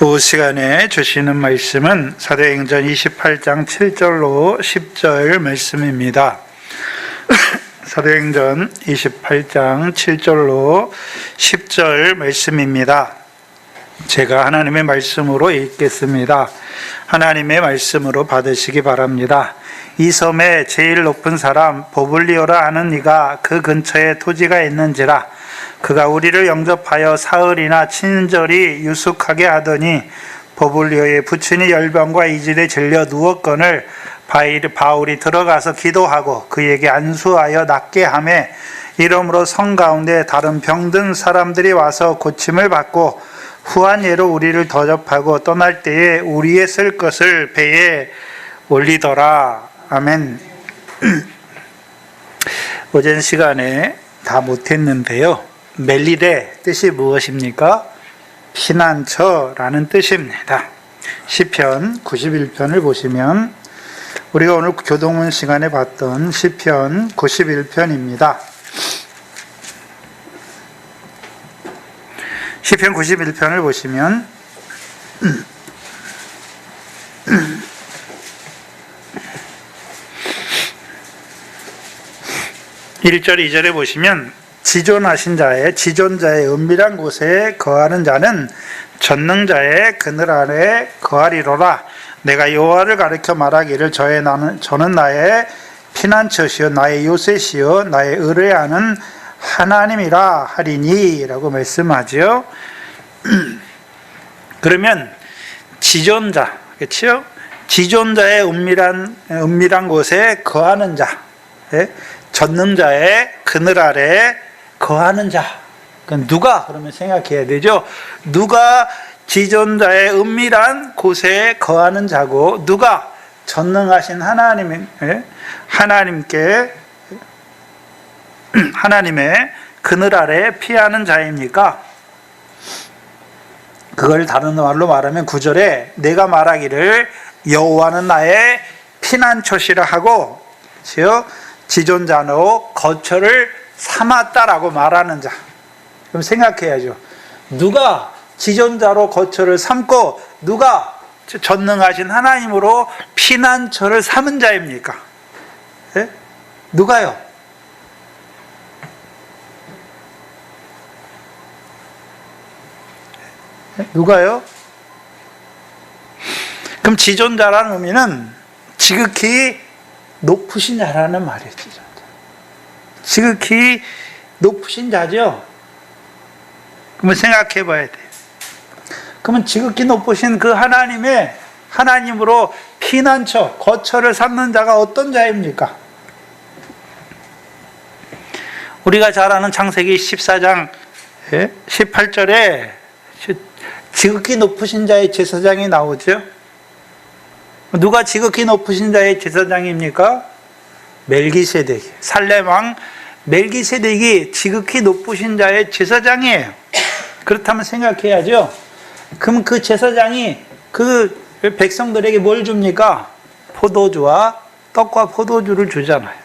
오후 시간에 주시는 말씀은 사도행전 28장 7절로 10절 말씀입니다. 사도행전 28장 7절로 10절 말씀입니다. 제가 하나님의 말씀으로 읽겠습니다. 하나님의 말씀으로 받으시기 바랍니다. 이 섬에 제일 높은 사람 보블리오라 하는 이가 그 근처에 토지가 있는지라 그가 우리를 영접하여 사흘이나 친절히 유숙하게 하더니 보블리오의 부친이 열병과 이질에 질려 누웠거늘 바울이 들어가서 기도하고 그에게 안수하여 낫게 하매 이러므로 성 가운데 다른 병든 사람들이 와서 고침을 받고 후한 예로 우리를 더접하고 떠날 때에 우리의 쓸 것을 배에 올리더라. 아멘. 오전 시간에 다 못했는데요. 멜리데 뜻이 무엇입니까? 피난처라는 뜻입니다. 시편 91편을 보시면 우리가 오늘 교동문 시간에 봤던 시편 91편입니다. 시편 91편을 보시면 1절 2절에 보시면 지존자의 은밀한 곳에 거하는 자는 전능자의 그늘 아래 거하리로라. 내가 여호와를 가리켜 말하기를 저는 나의 피난처시요 나의 요새시요 나의 의뢰하는 하나님이라 하리니 라고 말씀하죠. 그러면 지존자, 그렇죠? 지존자의 은밀한 곳에 거하는 자, 전능자의 그늘 아래 거하는 자. 누가? 그러면 생각해야 되죠. 누가 지존자의 은밀한 곳에 거하는 자고 누가 전능하신 하나님의 그늘 아래 피하는 자입니까? 그걸 다른 말로 말하면 9절에 내가 말하기를 여호와는 나의 피난처시라 하고 지존자로 거처를 삼았다라고 말하는 자. 그럼 생각해야죠. 누가 지존자로 거처를 삼고 누가 전능하신 하나님으로 피난처를 삼은 자입니까? 네? 누가요? 누가요? 그럼 지존자라는 의미는 지극히 높으신 자라는 말이에요. 지극히 높으신 자죠. 그러면 생각해 봐야 돼요. 그러면 지극히 높으신 그 하나님으로 피난처, 거처를 삼는 자가 어떤 자입니까? 우리가 잘 아는 창세기 14장 18절에 지극히 높으신 자의 제사장이 나오죠. 누가 지극히 높으신 자의 제사장입니까? 멜기세덱, 살렘왕 멜기세덱이 지극히 높으신 자의 제사장이에요. 그렇다면 생각해야죠. 그럼 그 제사장이 그 백성들에게 뭘 줍니까? 포도주와 떡과 포도주를 주잖아요.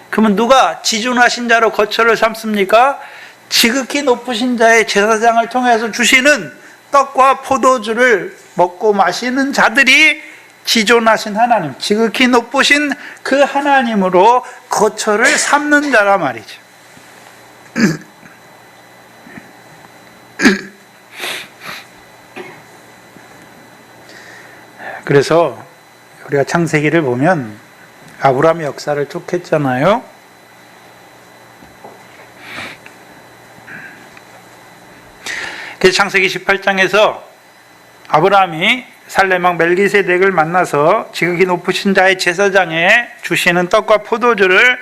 그러면 누가 지존하신 자로 거처를 삼습니까? 지극히 높으신 자의 제사장을 통해서 주시는 떡과 포도주를 먹고 마시는 자들이 지존하신 하나님, 지극히 높으신 그 하나님으로 거처를 삼는 자라 말이죠. 그래서 우리가 창세기를 보면 아브라함의 역사를 쭉 했잖아요. 그래서 창세기 18장에서 아브라함이 살렘왕 멜기세덱을 만나서 지극히 높으신 자의 제사장에 주시는 떡과 포도주를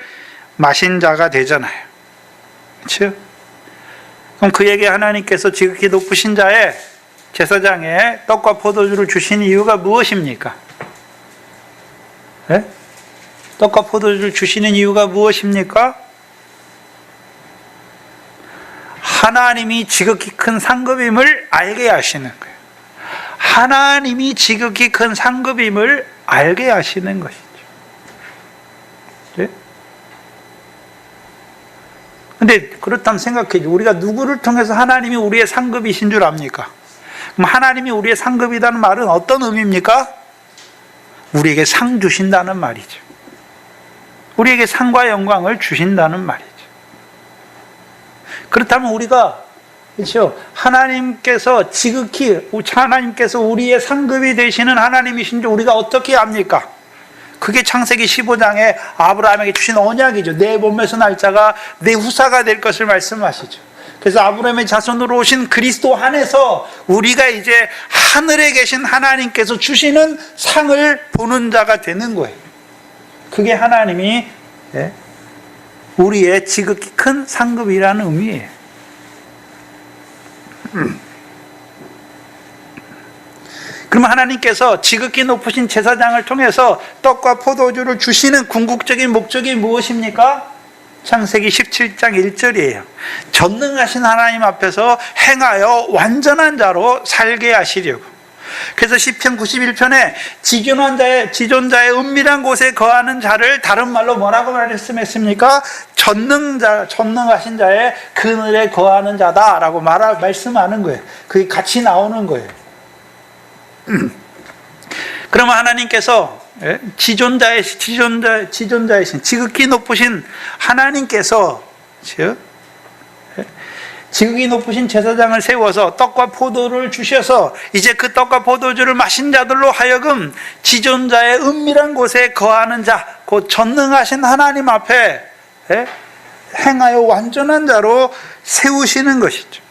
마신 자가 되잖아요. 그렇죠? 그럼 그에게 하나님께서 지극히 높으신 자의 제사장에 떡과 포도주를 주신 이유가 무엇입니까? 네? 떡과 포도주를 주시는 이유가 무엇입니까? 하나님이 지극히 큰 상급임을 알게 하시는 거예요. 하나님이 지극히 큰 상급임을 알게 하시는 것이죠. 네? 근데 그렇다면 생각해요. 우리가 누구를 통해서 하나님이 우리의 상급이신 줄 압니까? 그럼 하나님이 우리의 상급이라는 말은 어떤 의미입니까? 우리에게 상 주신다는 말이죠. 우리에게 상과 영광을 주신다는 말이죠. 그렇다면 우리가, 그렇죠? 하나님께서 지극히, 하나님께서 우리의 상급이 되시는 하나님이신 줄 우리가 어떻게 압니까? 그게 창세기 15장에 아브라함에게 주신 언약이죠. 내 몸에서 날 자가 내 후사가 될 것을 말씀하시죠. 그래서 아브라함의 자손으로 오신 그리스도 안에서 우리가 이제 하늘에 계신 하나님께서 주시는 상을 보는 자가 되는 거예요. 그게 하나님이 우리의 지극히 큰 상급이라는 의미예요. 그럼 하나님께서 지극히 높으신 제사장을 통해서 떡과 포도주를 주시는 궁극적인 목적이 무엇입니까? 창세기 17장 1절이에요. 전능하신 하나님 앞에서 행하여 완전한 자로 살게 하시려고. 그래서 시편 91편에 지존자의 은밀한 곳에 거하는 자를 다른 말로 뭐라고 말씀했습니까? 전능하신 자의 그늘에 거하는 자다라고 말씀하는 거예요. 그게 같이 나오는 거예요. 그러면 하나님께서 지존자이신 지극히 높으신 하나님께서 지극히 높으신 제사장을 세워서 떡과 포도를 주셔서 이제 그 떡과 포도주를 마신 자들로 하여금 지존자의 은밀한 곳에 거하는 자, 곧 전능하신 하나님 앞에 행하여 완전한 자로 세우시는 것이죠.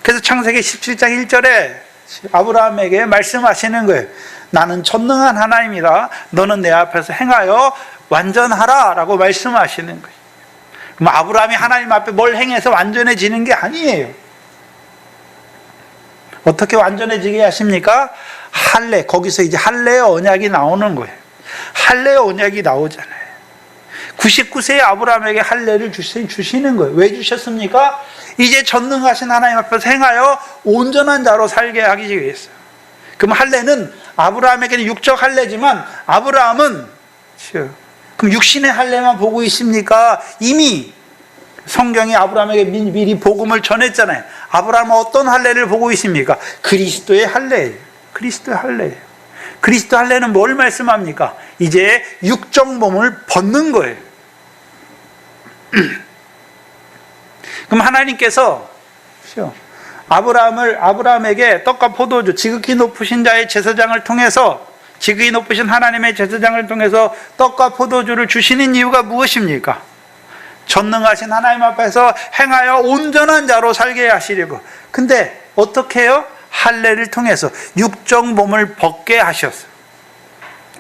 그래서 창세기 17장 1절에 아브라함에게 말씀하시는 거예요. 나는 전능한 하나님이다. 너는 내 앞에서 행하여 완전하라 라고 말씀하시는 거예요. 그럼 아브라함이 하나님 앞에 뭘 행해서 완전해지는 게 아니에요. 어떻게 완전해지게 하십니까? 거기서 이제 할례의 언약이 나오는 거예요. 할례의 언약이 나오잖아요. 99세의 아브라함에게 할례를 주시는 거예요. 왜 주셨습니까? 이제 전능하신 하나님 앞에서 행하여 온전한 자로 살게 하기 위해서. 그럼 할례는 아브라함에게는 육적 할례지만 아브라함은 그럼 육신의 할례만 보고 있습니까? 이미 성경이 아브라함에게 미리 복음을 전했잖아요. 아브라함은 어떤 할례를 보고 있습니까? 그리스도의 할례예요. 그리스도의 할례예요. 그리스도 할례는 뭘 말씀합니까? 이제 육적 몸을 벗는 거예요. 그럼 하나님께서 아브라함에게 떡과 포도주, 지극히 높으신 자의 제사장을 통해서, 지극히 높으신 하나님의 제사장을 통해서 떡과 포도주를 주시는 이유가 무엇입니까? 전능하신 하나님 앞에서 행하여 온전한 자로 살게 하시려고. 근데 어떻게 해요? 할례를 통해서 육적 몸을 벗게 하셨어요.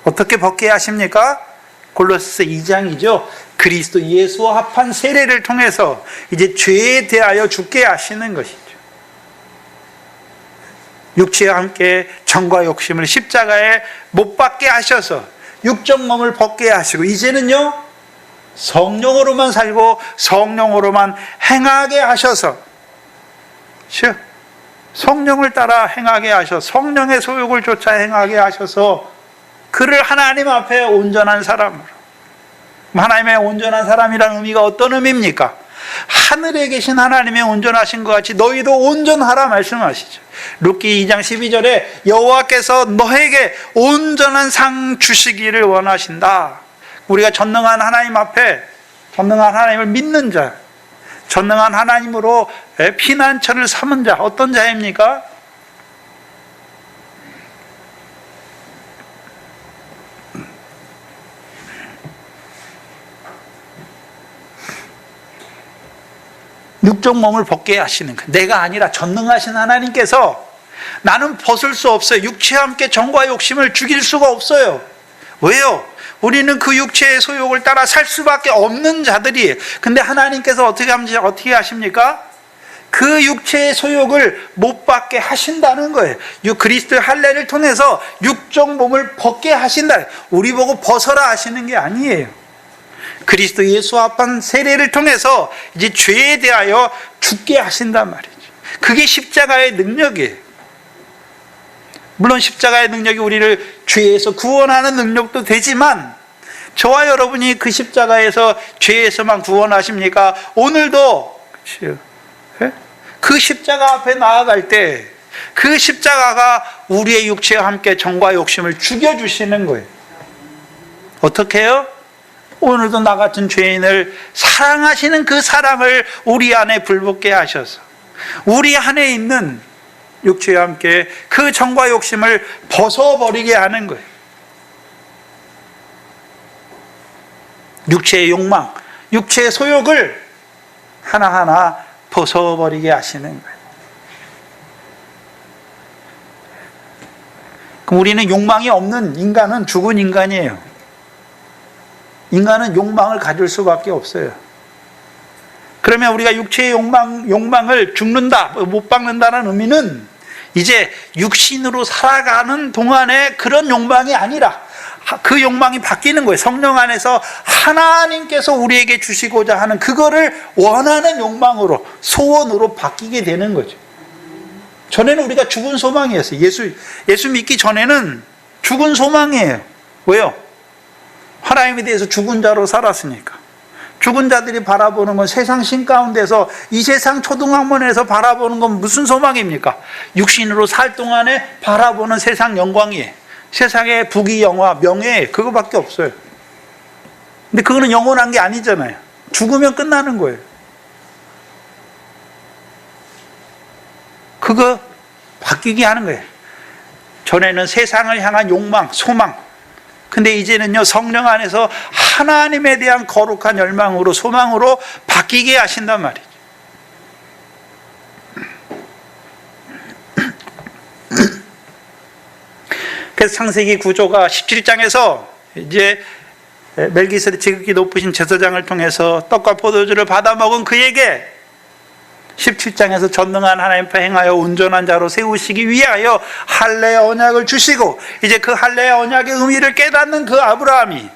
어떻게 벗게 하십니까? 골로새 2장이죠. 그리스도 예수와 합한 세례를 통해서 이제 죄에 대하여 죽게 하시는 것이죠. 육체와 함께 정과 욕심을 십자가에 못 박게 하셔서 육적 몸을 벗게 하시고, 이제는요 성령으로만 살고 성령으로만 행하게 하셔서, 성령을 따라 행하게 하셔서, 성령의 소욕을 쫓아 행하게 하셔서 그를 하나님 앞에 온전한 사람으로. 하나님의 온전한 사람이라는 의미가 어떤 의미입니까? 하늘에 계신 하나님의 온전하신 것 같이 너희도 온전하라 말씀하시죠. 룻기 2장 12절에 여호와께서 너에게 온전한 상 주시기를 원하신다. 우리가 전능한 하나님 앞에, 전능한 하나님을 믿는 자, 전능한 하나님으로 피난처를 삼은 자, 어떤 자입니까? 육적 몸을 벗게 하시는 거예요. 내가 아니라 전능하신 하나님께서, 나는 벗을 수 없어요. 육체와 함께 정과 욕심을 죽일 수가 없어요. 왜요? 우리는 그 육체의 소욕을 따라 살 수밖에 없는 자들이에요. 근데 하나님께서 어떻게 하십니까? 그 육체의 소욕을 못 받게 하신다는 거예요. 그리스도의 할례를 통해서 육적 몸을 벗게 하신다. 우리 보고 벗어라 하시는 게 아니에요. 그리스도 예수와 합한 세례를 통해서 이제 죄에 대하여 죽게 하신단 말이죠. 그게 십자가의 능력이에요. 물론 십자가의 능력이 우리를 죄에서 구원하는 능력도 되지만, 저와 여러분이 그 십자가에서 죄에서만 구원하십니까? 오늘도 그 십자가 앞에 나아갈 때 그 십자가가 우리의 육체와 함께 정과 욕심을 죽여주시는 거예요. 어떻게 해요? 오늘도 나 같은 죄인을 사랑하시는 그 사랑을 우리 안에 불붙게 하셔서 우리 안에 있는 육체와 함께 그 정과 욕심을 벗어버리게 하는 거예요. 육체의 욕망, 육체의 소욕을 하나하나 벗어버리게 하시는 거예요. 그럼 우리는 욕망이 없는 인간은 죽은 인간이에요. 인간은 욕망을 가질 수밖에 없어요. 그러면 우리가 육체의 욕망을 죽는다, 못 박는다는 의미는 이제 육신으로 살아가는 동안에 그런 욕망이 아니라 그 욕망이 바뀌는 거예요. 성령 안에서 하나님께서 우리에게 주시고자 하는 그거를 원하는 욕망으로, 소원으로 바뀌게 되는 거죠. 전에는 우리가 죽은 소망이었어요. 예수 믿기 전에는 죽은 소망이에요. 왜요? 하나님에 대해서 죽은 자로 살았으니까. 죽은 자들이 바라보는 건 세상 신 가운데서 이 세상 초등학문에서 바라보는 건 무슨 소망입니까? 육신으로 살 동안에 바라보는 세상 영광이에요. 세상의 부귀 영화, 명예, 그거밖에 없어요. 근데 그거는 영원한 게 아니잖아요. 죽으면 끝나는 거예요. 그거 바뀌게 하는 거예요. 전에는 세상을 향한 욕망, 소망. 근데 이제는요, 성령 안에서 하나님에 대한 거룩한 열망으로, 소망으로 바뀌게 하신단 말이죠. 그래서 창세기 구조가 17장에서 이제 멜기세덱 지극히 높으신 제사장을 통해서 떡과 포도주를 받아 먹은 그에게 17장에서 전능한 하나님 앞에 행하여 온전한 자로 세우시기 위하여 할례의 언약을 주시고, 이제 그 할례의 언약의 의미를 깨닫는 그 아브라함이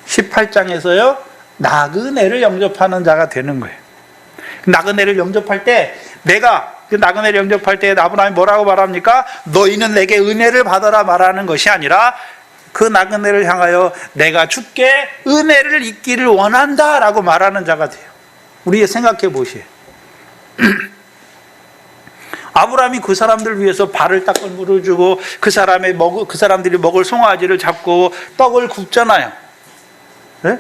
18장에서요 나그네를 영접하는 자가 되는 거예요. 나그네를 영접할 때 그 나그네를 영접할 때 아브라함이 뭐라고 말합니까? 너희는 내게 은혜를 받아라 말하는 것이 아니라 그 나그네를 향하여 내가 주께 은혜를 입기를 원한다라고 말하는 자가 돼요. 우리가 생각해 보시오. 아브라함이 그 사람들 위해서 발을 닦을 물을 주고 그 사람들이 먹을 송아지를 잡고 떡을 굽잖아요. 네?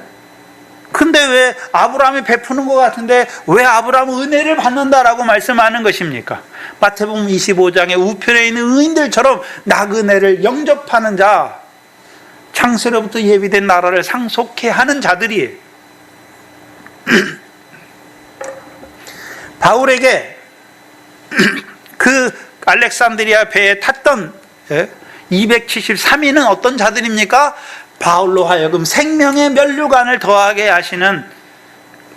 근데 왜 아브라함이 베푸는 것 같은데 왜 아브라함은 은혜를 받는다라고 말씀하는 것입니까? 마태복음 25장에 우편에 있는 의인들처럼 나그네를 영접하는 자, 창세로부터 예비된 나라를 상속해 하는 자들이에요. 바울에게 그 알렉산드리아 배에 탔던 273인은 어떤 자들입니까? 바울로 하여금 생명의 면류관을 더하게 하시는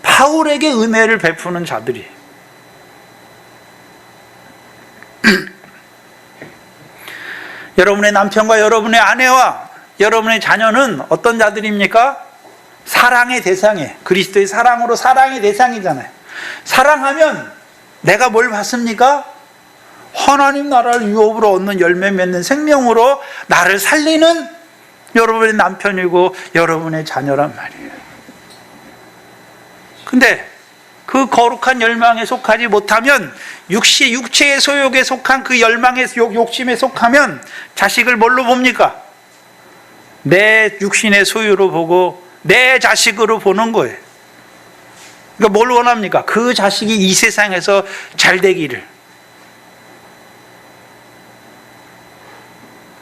바울에게 은혜를 베푸는 자들이에요. 여러분의 남편과 여러분의 아내와 여러분의 자녀는 어떤 자들입니까? 사랑의 대상이에요. 그리스도의 사랑으로 사랑의 대상이잖아요. 사랑하면 내가 뭘 받습니까? 하나님 나라를 유업으로 얻는 열매 맺는 생명으로 나를 살리는 여러분의 남편이고 여러분의 자녀란 말이에요. 근데 그 거룩한 열망에 속하지 못하면 육체의 소욕에 속한 그 열망의 욕심에 속하면 자식을 뭘로 봅니까? 내 육신의 소유로 보고 내 자식으로 보는 거예요. 그러니까 뭘 원합니까? 그 자식이 이 세상에서 잘 되기를.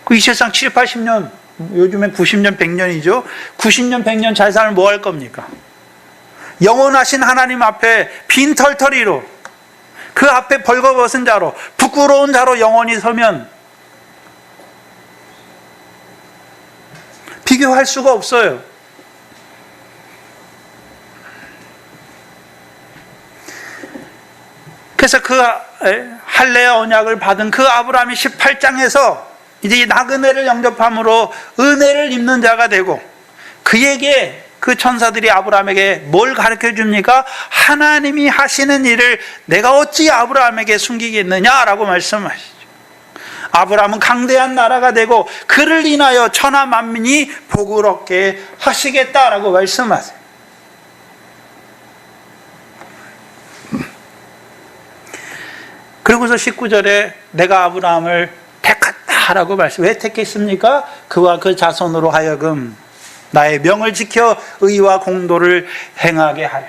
그 이 세상 7, 80년, 요즘엔 90년, 100년이죠. 90년, 100년 잘 살면 뭐 할 겁니까? 영원하신 하나님 앞에 빈털터리로, 그 앞에 벌거벗은 자로, 부끄러운 자로 영원히 서면 비교할 수가 없어요. 그래서 그 할례의 언약을 받은 그 아브라함이 18장에서 이제 나그네를 영접함으로 은혜를 입는 자가 되고, 그에게 그 천사들이 아브라함에게 뭘 가르쳐 줍니까? 하나님이 하시는 일을 내가 어찌 아브라함에게 숨기겠느냐라고 말씀하시죠. 아브라함은 강대한 나라가 되고 그를 인하여 천하 만민이 복을 얻게 하시겠다라고 말씀하세요. 그리고서 19절에 내가 아브라함을 택했다라고 말씀. 왜 택했습니까? 그와 그 자손으로 하여금 나의 명을 지켜 의와 공도를 행하게 하려.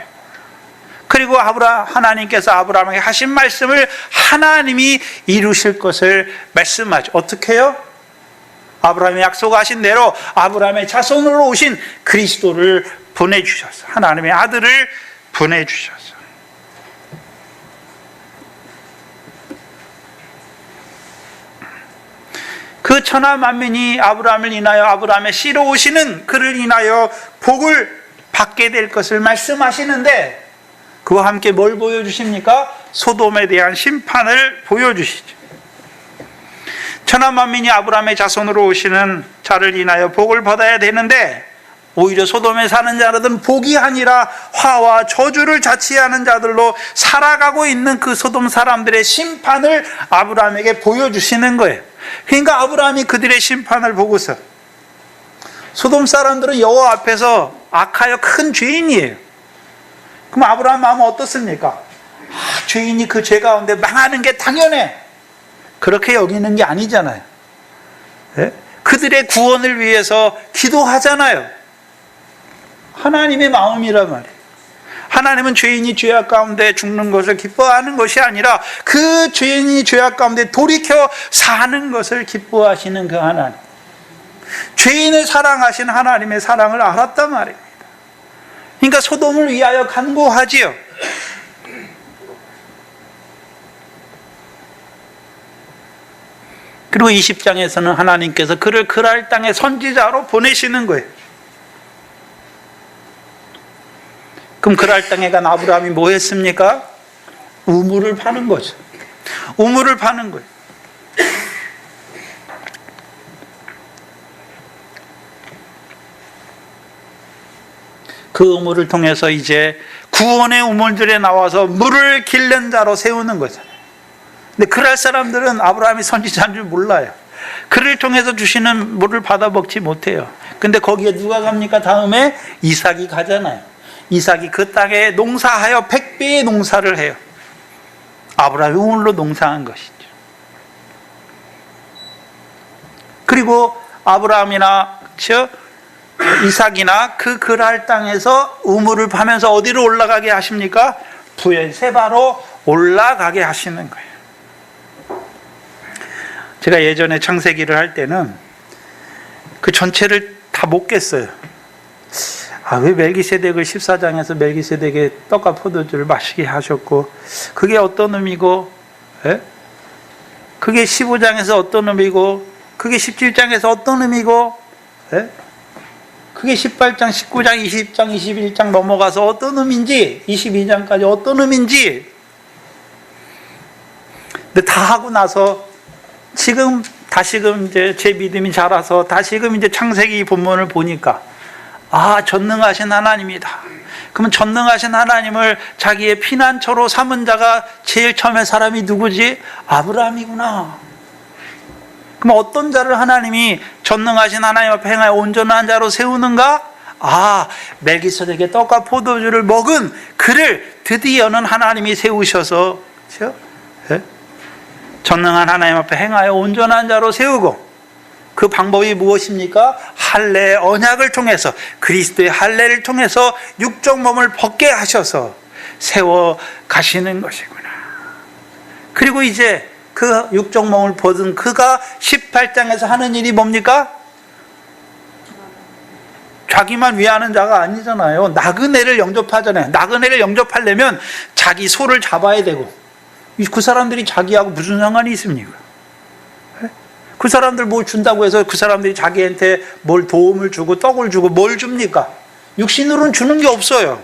그리고 하나님께서 아브라함에게 하신 말씀을 하나님이 이루실 것을 말씀하죠. 어떻게 해요? 아브라함이 약속하신 대로 아브라함의 자손으로 오신 그리스도를 보내주셨어. 하나님의 아들을 보내주셨어. 그 천하 만민이 아브라함을 인하여 아브라함의 씨로 오시는 그를 인하여 복을 받게 될 것을 말씀하시는데, 그와 함께 뭘 보여주십니까? 소돔에 대한 심판을 보여주시죠. 천하 만민이 아브라함의 자손으로 오시는 자를 인하여 복을 받아야 되는데, 오히려 소돔에 사는 자들은 복이 아니라 화와 저주를 자취하는 자들로 살아가고 있는 그 소돔 사람들의 심판을 아브라함에게 보여주시는 거예요. 그러니까 아브라함이 그들의 심판을 보고서, 소돔 사람들은 여호와 앞에서 악하여 큰 죄인이에요. 그럼 아브라함 마음은 어떻습니까? 죄인이 그 죄 가운데 망하는 게 당연해. 그렇게 여기는 게 아니잖아요. 네? 그들의 구원을 위해서 기도하잖아요. 하나님의 마음이란 말이에요. 하나님은 죄인이 죄악 가운데 죽는 것을 기뻐하는 것이 아니라 그 죄인이 죄악 가운데 돌이켜 사는 것을 기뻐하시는 그 하나님. 죄인을 사랑하신 하나님의 사랑을 알았단 말입니다. 그러니까 소돔을 위하여 간구하지요. 그리고 20장에서는 하나님께서 그를 그랄 땅의 선지자로 보내시는 거예요. 그럼 그랄 땅에 간 아브라함이 뭐 했습니까? 우물을 파는 거죠. 우물을 파는 거예요. 그 우물을 통해서 이제 구원의 우물들에 나와서 물을 길는 자로 세우는 거잖아요. 근데 그랄 사람들은 아브라함이 선지자인 줄 몰라요. 그를 통해서 주시는 물을 받아 먹지 못해요. 근데 거기에 누가 갑니까? 다음에 이삭이 가잖아요. 이삭이 그 땅에 농사하여 100배의 농사를 해요. 아브라함이 우물로 농사한 것이죠. 그리고 아브라함이나 이삭이나 그 그랄 땅에서 우물을 파면서 어디로 올라가게 하십니까? 부엘세바로 올라가게 하시는 거예요. 제가 예전에 창세기를 할 때는 그 전체를 다 못 깼어요. 왜 멜기세덱을 14장에서 멜기세덱의 떡과 포도주를 마시게 하셨고, 그게 어떤 의미고, 그게 15장에서 어떤 의미고, 그게 17장에서 어떤 의미고, 그게 18장, 19장, 20장, 21장 넘어가서 어떤 의미인지, 22장까지 어떤 의미인지. 근데 다 하고 나서 다시금 이제 제 믿음이 자라서 다시금 이제 창세기 본문을 보니까, 전능하신 하나님이다. 그러면 전능하신 하나님을 자기의 피난처로 삼은 자가 제일 처음에 사람이 누구지? 아브라함이구나. 그럼 어떤 자를 하나님이 전능하신 하나님 앞에 행하여 온전한 자로 세우는가? 멜기세덱의 떡과 포도주를 먹은 그를 드디어는 하나님이 세우셔서, 그렇죠? 전능한 하나님 앞에 행하여 온전한 자로 세우고, 그 방법이 무엇입니까? 할례의 언약을 통해서, 그리스도의 할례를 통해서 육적 몸을 벗게 하셔서 세워 가시는 것이구나. 그리고 이제 그 육적 몸을 벗은 그가 18장에서 하는 일이 뭡니까? 자기만 위하는 자가 아니잖아요. 나그네를 영접하잖아요. 나그네를 영접하려면 자기 소를 잡아야 되고, 그 사람들이 자기하고 무슨 상관이 있습니까? 그 사람들 뭘 준다고 해서 그 사람들이 자기한테 뭘 도움을 주고 떡을 주고 뭘 줍니까? 육신으로는 주는 게 없어요.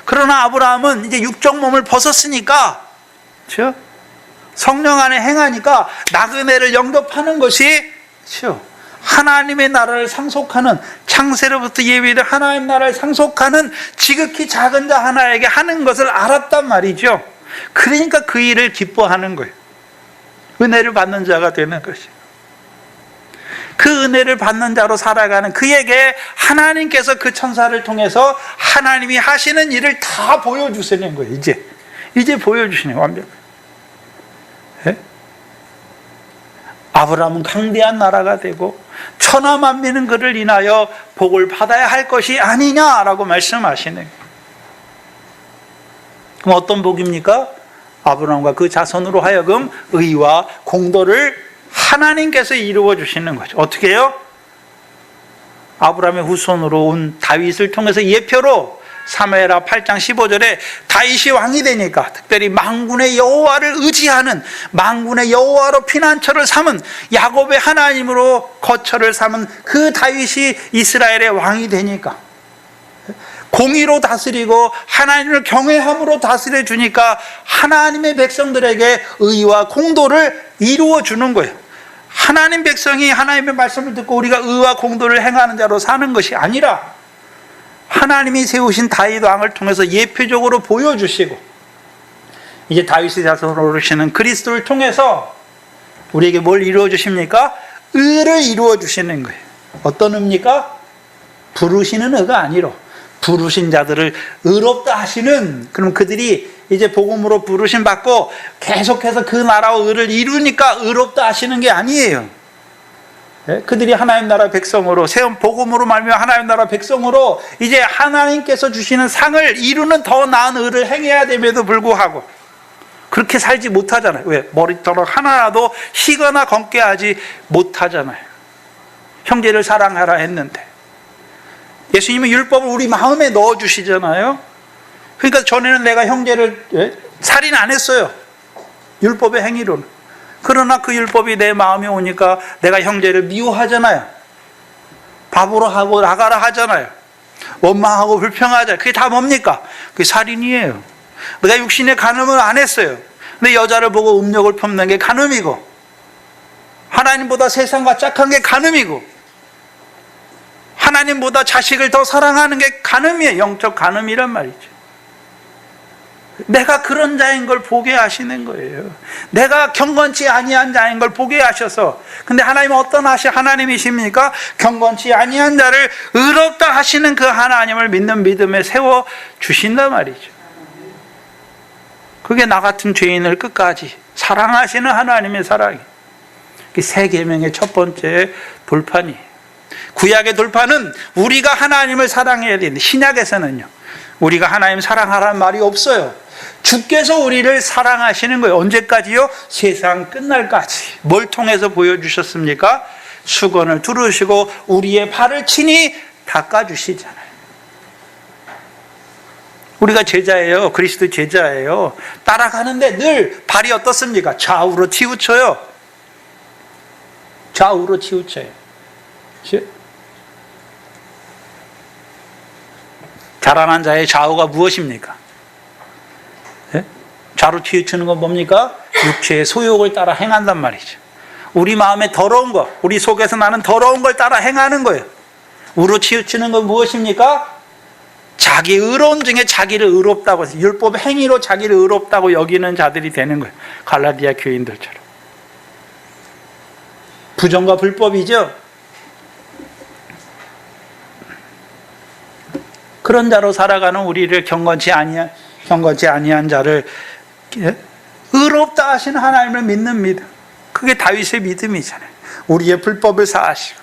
그러나 아브라함은 이제 육적 몸을 벗었으니까, 그렇죠? 성령 안에 행하니까 나그네를 영접하는 것이, 그렇죠? 하나님의 나라를 상속하는, 창세로부터 예비된 하나님의 나라를 상속하는 지극히 작은 자 하나에게 하는 것을 알았단 말이죠. 그러니까 그 일을 기뻐하는 거예요. 은혜를 받는 자가 되는 것이에요. 그 은혜를 받는 자로 살아가는 그에게 하나님께서 그 천사를 통해서 하나님이 하시는 일을 다 보여주시는 거예요. 이제 보여주시는 거예요. 완벽히. 아브라함은 강대한 나라가 되고 천하만민은 그를 인하여 복을 받아야 할 것이 아니냐라고 말씀하시는 거예요. 그럼 어떤 복입니까? 아브라함과 그 자손으로 하여금 의와 공도를 하나님께서 이루어 주시는 거죠. 어떻게 해요? 아브라함의 후손으로 온 다윗을 통해서 예표로 사무엘하 8장 15절에 다윗이 왕이 되니까 특별히 만군의 여호와를 의지하는, 만군의 여호와로 피난처를 삼은, 야곱의 하나님으로 거처를 삼은 그 다윗이 이스라엘의 왕이 되니까, 공의로 다스리고 하나님을 경외함으로 다스려 주니까 하나님의 백성들에게 의와 공도를 이루어 주는 거예요. 하나님 백성이 하나님의 말씀을 듣고 우리가 의와 공도를 행하는 자로 사는 것이 아니라 하나님이 세우신 다윗 왕을 통해서 예표적으로 보여주시고, 이제 다윗의 자손으로 오르시는 그리스도를 통해서 우리에게 뭘 이루어 주십니까? 의를 이루어 주시는 거예요. 어떤 의입니까? 부르시는 의가 아니로 부르신 자들을 의롭다 하시는, 그럼 그들이 이제 복음으로 부르심 받고 계속해서 그 나라와 의를 이루니까 의롭다 하시는 게 아니에요. 그들이 하나님 나라 백성으로, 세운 복음으로 말미암아 하나님 나라 백성으로 이제 하나님께서 주시는 상을 이루는 더 나은 의를 행해야 됨에도 불구하고 그렇게 살지 못하잖아요. 왜? 머리털 하나라도 희거나 검게 하지 못하잖아요. 형제를 사랑하라 했는데 예수님은 율법을 우리 마음에 넣어주시잖아요. 그러니까 전에는 내가 형제를 살인 안 했어요, 율법의 행위로는. 그러나 그 율법이 내 마음에 오니까 내가 형제를 미워하잖아요. 바보로 하고 나가라 하잖아요. 원망하고 불평하잖아요. 그게 다 뭡니까? 그게 살인이에요. 내가 육신의 간음을 안 했어요. 근데 여자를 보고 음욕을 펴는 게 간음이고, 하나님보다 세상과 짝한 게 간음이고, 하나님보다 자식을 더 사랑하는 게 간음이에요. 영적 간음이란 말이죠. 내가 그런 자인 걸 보게 하시는 거예요. 내가 경건치 아니한 자인 걸 보게 하셔서. 근데 하나님은 어떤 하나님이십니까? 경건치 아니한 자를 의롭다 하시는 그 하나님을 믿는 믿음에 세워 주신단 말이죠. 그게 나 같은 죄인을 끝까지 사랑하시는 하나님의 사랑이. 세 계명의 첫 번째 돌판이에요. 구약의 돌판은 우리가 하나님을 사랑해야 되는데, 신약에서는요, 우리가 하나님 사랑하라는 말이 없어요. 주께서 우리를 사랑하시는 거예요. 언제까지요? 세상 끝날까지. 뭘 통해서 보여주셨습니까? 수건을 두르시고 우리의 발을 친히 닦아주시잖아요. 우리가 제자예요. 그리스도 제자예요. 따라가는데 늘 발이 어떻습니까? 좌우로 치우쳐요. 좌우로 치우쳐요. 자라난 자의 좌우가 무엇입니까? 좌로 치우치는 건 뭡니까? 육체의 소욕을 따라 행한단 말이죠. 우리 마음에 더러운 것, 우리 속에서 나는 더러운 걸 따라 행하는 거예요. 우로 치우치는 건 무엇입니까? 자기 의로움 중에 자기를 의롭다고 해서 율법 행위로 자기를 의롭다고 여기는 자들이 되는 거예요. 갈라디아 교인들처럼. 부정과 불법이죠. 그런 자로 살아가는 우리를 경건치 아니한 자를 의롭다 하시는 하나님을 믿는 믿음, 그게 다윗의 믿음이잖아요. 우리의 불법을 사하시고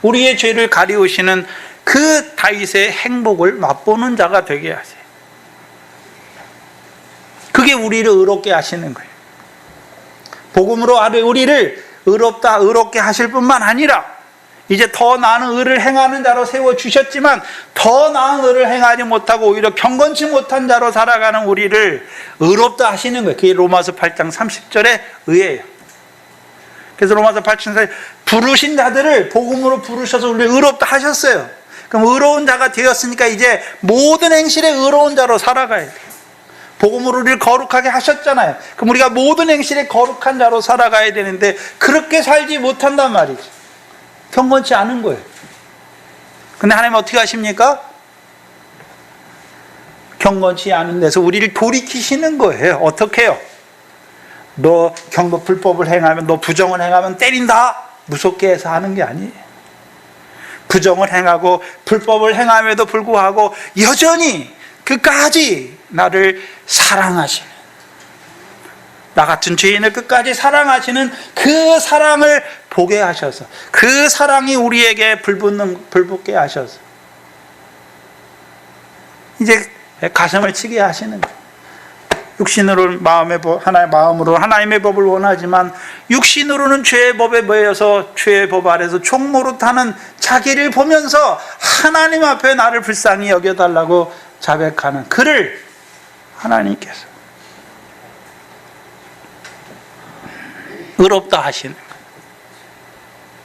우리의 죄를 가리우시는 그 다윗의 행복을 맛보는 자가 되게 하세요. 그게 우리를 의롭게 하시는 거예요. 복음으로 우리를 의롭게 하실 뿐만 아니라 이제 더 나은 의를 행하는 자로 세워주셨지만 더 나은 의를 행하지 못하고 오히려 경건치 못한 자로 살아가는 우리를 의롭다 하시는 거예요. 그게 로마서 8장 30절의 의예요. 그래서 로마서 8장 부르신 자들을 복음으로 부르셔서 우리를 의롭다 하셨어요. 그럼 의로운 자가 되었으니까 이제 모든 행실에 의로운 자로 살아가야 돼요. 복음으로 우리를 거룩하게 하셨잖아요. 그럼 우리가 모든 행실에 거룩한 자로 살아가야 되는데 그렇게 살지 못한단 말이죠. 경건치 않은 거예요. 근데 하나님 어떻게 하십니까? 경건치 않은 데서 우리를 돌이키시는 거예요. 어떻게 해요? 너 불법을 행하면, 너 부정을 행하면 때린다, 무섭게 해서 하는 게 아니에요. 부정을 행하고 불법을 행함에도 불구하고 여전히 끝까지 나를 사랑하시는, 나 같은 죄인을 끝까지 사랑하시는 그 사랑을 보게 하셔서, 그 사랑이 우리에게 불붙게 하셔서 이제 가슴을 치게 하시는 거예요. 육신으로 마음으로 하나님의 법을 원하지만 육신으로는 죄의 법에 매여서 죄의 법 아래서 종노릇하는 자기를 보면서 하나님 앞에 나를 불쌍히 여겨달라고 자백하는 그를 하나님께서 의롭다 하시는 거예요.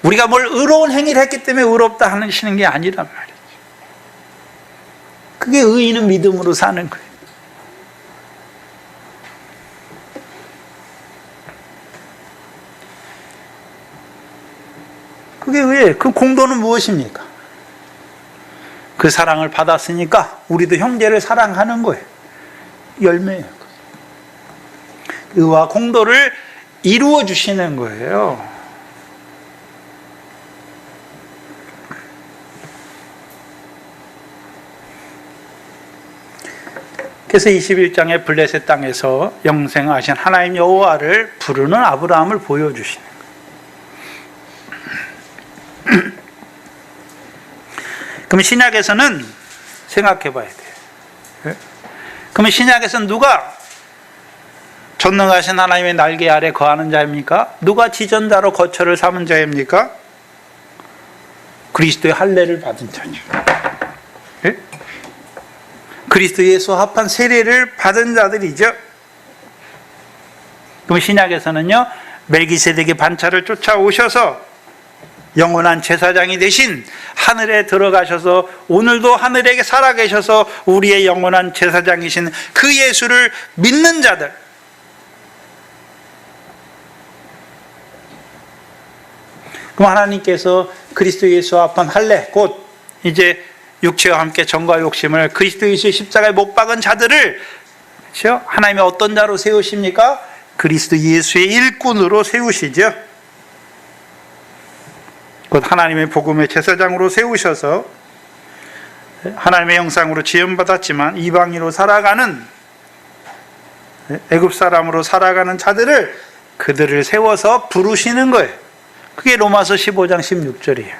우리가 뭘 의로운 행위를 했기 때문에 의롭다 하시는 게 아니란 말이죠. 그게 의인은 믿음으로 사는 거예요. 그게 의예요. 그 공도는 무엇입니까? 그 사랑을 받았으니까 우리도 형제를 사랑하는 거예요. 열매예요. 의와 공도를 이루어 주시는 거예요. 그래서 21장의 블레셋 땅에서 영생하신 하나님 여호와를 부르는 아브라함을 보여주시는 거예요. 그럼 신약에서는 생각해 봐야 돼요. 그러면 신약에서는 누가 전능하신 하나님의 날개 아래 거하는 자입니까? 누가 지전자로 거처를 삼은 자입니까? 그리스도의 할례를 받은 자죠. 예? 그리스도 예수 합한 세례를 받은 자들이죠. 그럼 신약에서는요, 멜기세덱의 반차를 쫓아오셔서 영원한 제사장이 되신 하늘에 들어가셔서 오늘도 하늘에 살아계셔서 우리의 영원한 제사장이신 그 예수를 믿는 자들, 그럼 하나님께서 그리스도 예수와 합한 할례, 곧 이제 육체와 함께 정과 욕심을 그리스도 예수의 십자가에 못 박은 자들을, 그렇죠? 하나님이 어떤 자로 세우십니까? 그리스도 예수의 일꾼으로 세우시죠. 곧 하나님의 복음의 제사장으로 세우셔서 하나님의 형상으로 지음받았지만 이방인으로 살아가는, 애굽 사람으로 살아가는 자들을, 그들을 세워서 부르시는 거예요. 그게 로마서 15장 16절이에요.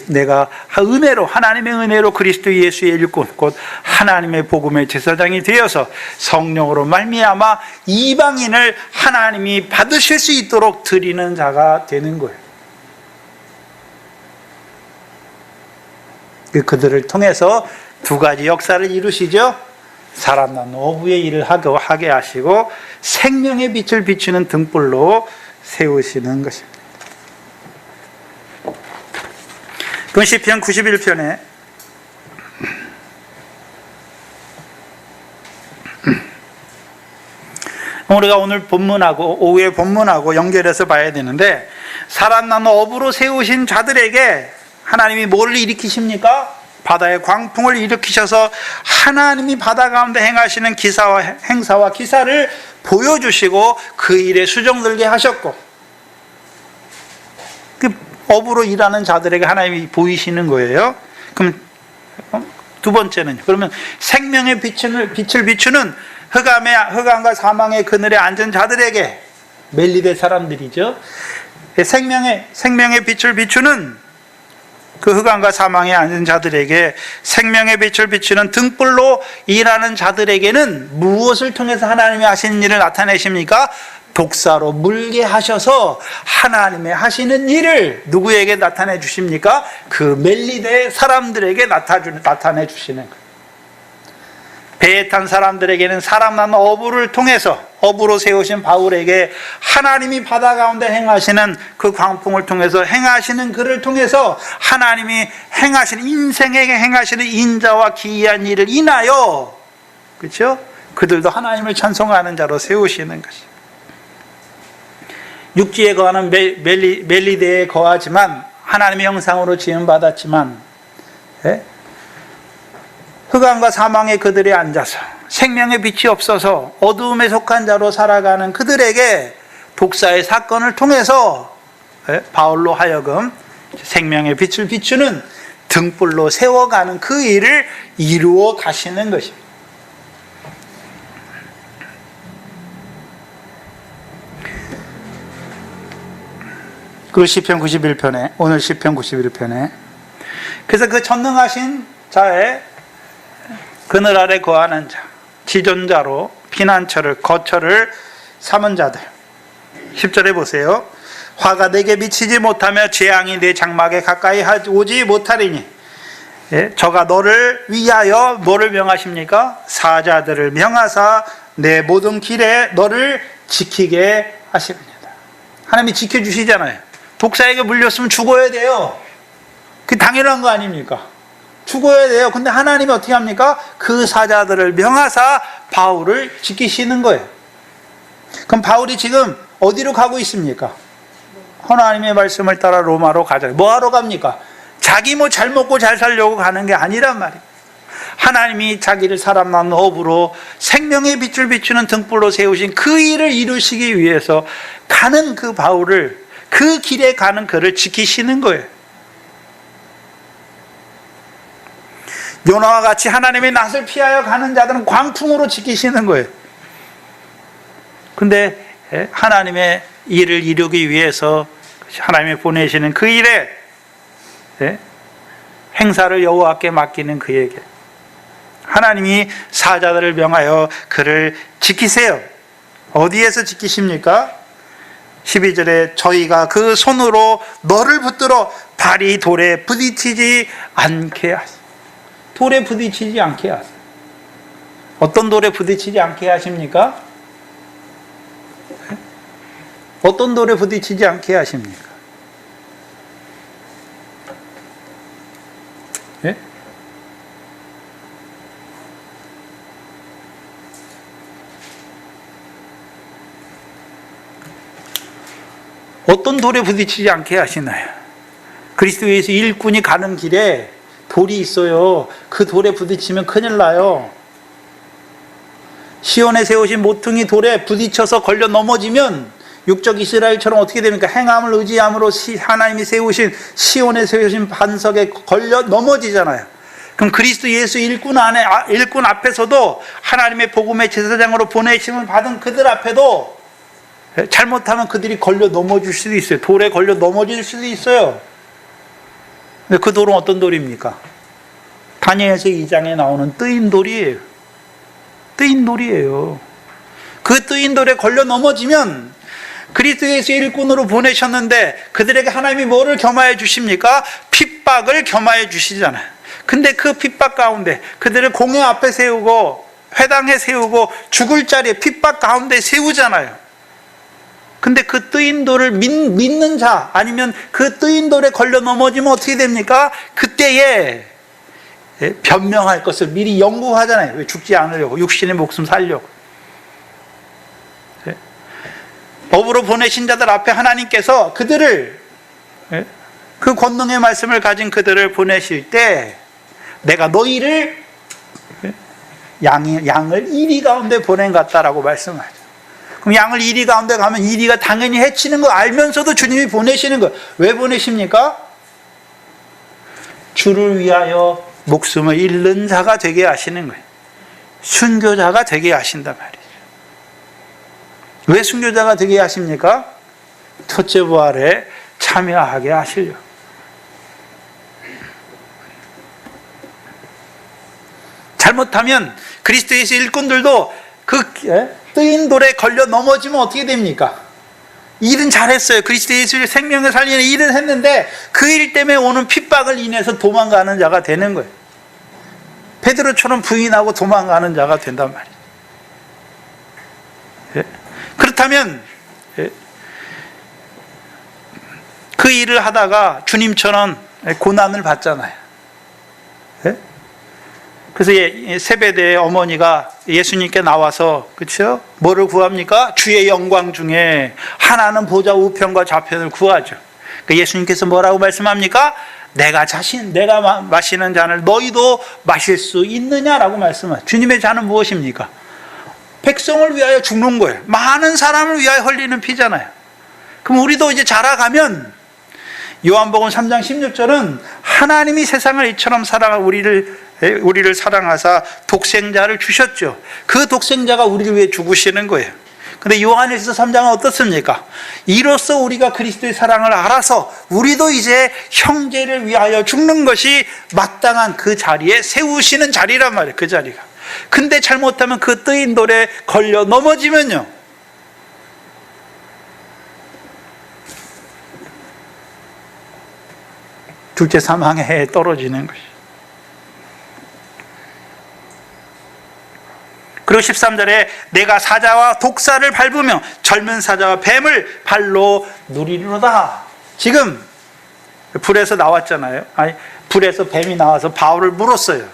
내가 은혜로, 하나님의 은혜로 그리스도 예수의 일꾼, 곧 하나님의 복음의 제사장이 되어서 성령으로 말미암아 이방인을 하나님이 받으실 수 있도록 드리는 자가 되는 거예요. 그들을 통해서 두 가지 역사를 이루시죠. 사람 낳는 어부의 일을 하게 하시고 생명의 빛을 비추는 등불로 세우시는 것입니다. 그럼 시편 91편에 우리가 오늘 본문하고 오후에 본문하고 연결해서 봐야 되는데, 사람 낳는 어부로 세우신 자들에게 하나님이 뭘 일으키십니까? 바다의 광풍을 일으키셔서 하나님이 바다 가운데 행하시는 행사와 기사를 보여주시고 그 일에 수종들게 하셨고, 그 어부로 일하는 자들에게 하나님이 보이시는 거예요. 그럼 두 번째는, 그러면 생명의 빛을 비추는 흑암과 사망의 그늘에 앉은 자들에게, 멜리데 사람들이죠. 생명의 빛을 비추는 그 흑암과 사망에 앉은 자들에게 생명의 빛을 비추는 등불로 일하는 자들에게는 무엇을 통해서 하나님이 하시는 일을 나타내십니까? 독사로 물게 하셔서 하나님의 하시는 일을 누구에게 나타내 주십니까? 그 멜리데 사람들에게 나타내 주시는 거예요. 배에 탄 사람들에게는 사람 낳는 어부를 통해서, 어부로 세우신 바울에게 하나님이 바다 가운데 행하시는 그 광풍을 통해서 행하시는 그를 통해서 하나님이 행하시는, 인생에게 행하시는 인자와 기이한 일을 인하여, 그렇죠? 그들도 하나님을 찬송하는 자로 세우시는 것입니다. 육지에 거하는 멜리데에 거하지만 하나님의 형상으로 지음받았지만, 흑암과 사망의 그들에 앉아서 생명의 빛이 없어서 어두움에 속한 자로 살아가는 그들에게 독사의 사건을 통해서 바울로 하여금 생명의 빛을 비추는 등불로 세워가는 그 일을 이루어 가시는 것입니다. 그 시편 91편에, 오늘 시편 91편에. 그래서 그 전능하신 자의 그늘 아래 거하는 자, 지존자로 피난처를, 거처를 삼은 자들. 10절에 보세요. 화가 내게 미치지 못하며 재앙이 내 장막에 가까이 오지 못하리니. 예, 저가 너를 위하여 뭐를 명하십니까? 사자들을 명하사 내 모든 길에 너를 지키게 하십니다. 하나님이 지켜주시잖아요. 독사에게 물렸으면 죽어야 돼요. 그게 당연한 거 아닙니까? 죽어야 돼요. 근데 하나님이 어떻게 합니까? 그 사자들을 명하사 바울을 지키시는 거예요. 그럼 바울이 지금 어디로 가고 있습니까? 하나님의 말씀을 따라 로마로 가자. 뭐 하러 갑니까? 자기 뭐 잘 먹고 잘 살려고 가는 게 아니란 말이에요. 하나님이 자기를 사람 낳는 업으로 생명의 빛을 비추는 등불로 세우신 그 일을 이루시기 위해서 가는 그 바울을, 그 길에 가는 그를 지키시는 거예요. 요나와 같이 하나님의 낯을 피하여 가는 자들은 광풍으로 지키시는 거예요. 근데 하나님의 일을 이루기 위해서 하나님이 보내시는 그 일에 행사를 여호와께 맡기는 그에게 하나님이 사자들을 명하여 그를 지키세요. 어디에서 지키십니까? 12절에 저희가 그 손으로 너를 붙들어 발이 돌에 부딪히지 않게 하세요. 돌에 부딪히지 않게 하세요. 어떤 돌에 부딪히지 않게 하십니까? 어떤 돌에 부딪히지 않게 하십니까? 예? 어떤 돌에 부딪히지 않게 하시나요? 그리스도에서 일꾼이 가는 길에 돌이 있어요. 그 돌에 부딪히면 큰일 나요. 시온에 세우신 모퉁이 돌에 부딪혀서 걸려 넘어지면 육적 이스라엘처럼 어떻게 됩니까? 행함을 의지함으로 하나님이 세우신, 시온에 세우신 반석에 걸려 넘어지잖아요. 그럼 그리스도 예수 일꾼 앞에서도 하나님의 복음의 제사장으로 보내심을 받은 그들 앞에도 잘못하면 그들이 걸려 넘어질 수도 있어요. 돌에 걸려 넘어질 수도 있어요. 근데 그 돌은 어떤 돌입니까? 다니엘서 2장에 나오는 뜨인 돌이에요. 뜨인 돌이에요. 그 뜨인 돌에 걸려 넘어지면 그리스도 예수 일꾼으로 보내셨는데 그들에게 하나님이 뭐를 겸하여 주십니까? 핍박을 겸하여 주시잖아요. 근데 그 핍박 가운데 그들을 공회 앞에 세우고 회당에 세우고 죽을 자리에 핍박 가운데 세우잖아요. 근데 그 뜨인 돌을 믿는 자, 아니면 그 뜨인 돌에 걸려 넘어지면 어떻게 됩니까? 그때에 변명할 것을 미리 연구하잖아요. 왜 죽지 않으려고, 육신의 목숨 살려고. 법으로 보내신 자들 앞에 하나님께서 그들을, 그 권능의 말씀을 가진 그들을 보내실 때 내가 너희를 양을 이리 가운데 보낸 것 같다라고 말씀하죠. 그럼 양을 이리 가운데 가면 이리가 당연히 해치는 거 알면서도 주님이 보내시는 거예요. 왜 보내십니까? 주를 위하여 목숨을 잃는 자가 되게 하시는 거예요. 순교자가 되게 하신단 말이죠. 왜 순교자가 되게 하십니까? 첫째 부활에 참여하게 하시려고. 잘못하면 그리스도의 일꾼들도 그 뜨인 돌에 걸려 넘어지면 어떻게 됩니까? 일은 잘했어요. 그리스도 예수의 생명을 살리는 일을 했는데 그 일 때문에 오는 핍박을 인해서 도망가는 자가 되는 거예요. 베드로처럼 부인하고 도망가는 자가 된단 말이에요. 그렇다면 그 일을 하다가 주님처럼 고난을 받잖아요. 그래서 세베대의 어머니가 예수님께 나와서, 그렇죠? 뭐를 구합니까? 주의 영광 중에 하나는 보좌 우편과 좌편을 구하죠. 그러니까 예수님께서 뭐라고 말씀합니까? 내가 마시는 잔을 너희도 마실 수 있느냐라고 말씀하죠. 주님의 잔은 무엇입니까? 백성을 위하여 죽는 거예요. 많은 사람을 위하여 흘리는 피잖아요. 그럼 우리도 이제 자라가면 요한복음 3장 16절은 하나님이 세상을 이처럼 우리를 사랑하사 독생자를 주셨죠. 그 독생자가 우리를 위해 죽으시는 거예요. 근데 요한일서 3장은 어떻습니까? 이로써 우리가 그리스도의 사랑을 알아서 우리도 이제 형제를 위하여 죽는 것이 마땅한 그 자리에 세우시는 자리란 말이에요. 그 자리가. 근데 잘못하면 그 뜨인 돌에 걸려 넘어지면요, 둘째 사망의 해에 떨어지는 것이. 그리고 13절에 내가 사자와 독사를 밟으며 젊은 사자와 뱀을 발로 누리리로다. 지금 불에서 나왔잖아요. 아니, 불에서 뱀이 나와서 바울을 물었어요.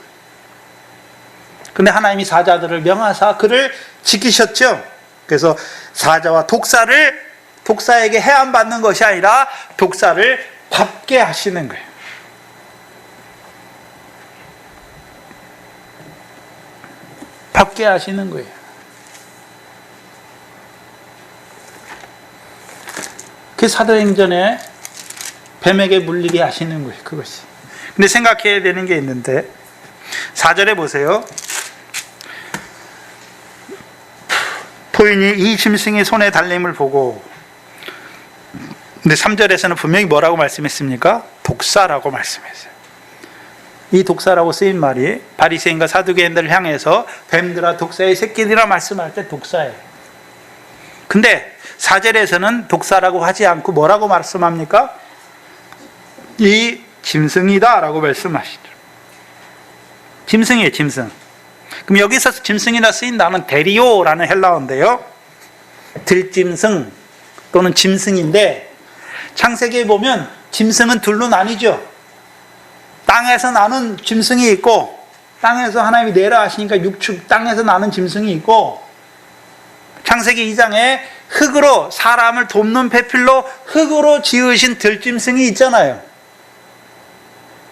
근데 하나님이 사자들을 명하사 그를 지키셨죠. 그래서 사자와 독사에게 해함받는 것이 아니라 독사를 밟게 하시는 거예요. 밟게 하시는 거예요. 그 사도행전에 뱀에게 물리게 하시는 거예요. 그것이. 근데 생각해야 되는 게 있는데 4절에 보세요. 포인이 이 짐승이 손에 달림을 보고, 근데 3절에서는 분명히 뭐라고 말씀했습니까? 독사라고 말씀했어요. 이 독사라고 쓰인 말이 바리새인과 사두개인들을 향해서 뱀들아 독사의 새끼들이라 말씀할 때 독사예요. 근데 4절에서는 독사라고 하지 않고 뭐라고 말씀합니까? 이 짐승이다 라고 말씀하시죠. 짐승이에요, 짐승. 그럼 여기서 짐승이라 쓰인 단어는 데리오라는 헬라어인데요, 들짐승 또는 짐승인데, 창세기에 보면 짐승은 둘로 나뉘죠. 땅에서 나는 짐승이 있고, 땅에서 하나님이 내라 하시니까 육축, 땅에서 나는 짐승이 있고, 창세기 2장에 흙으로 사람을 돕는 배필로 흙으로 지으신 들짐승이 있잖아요.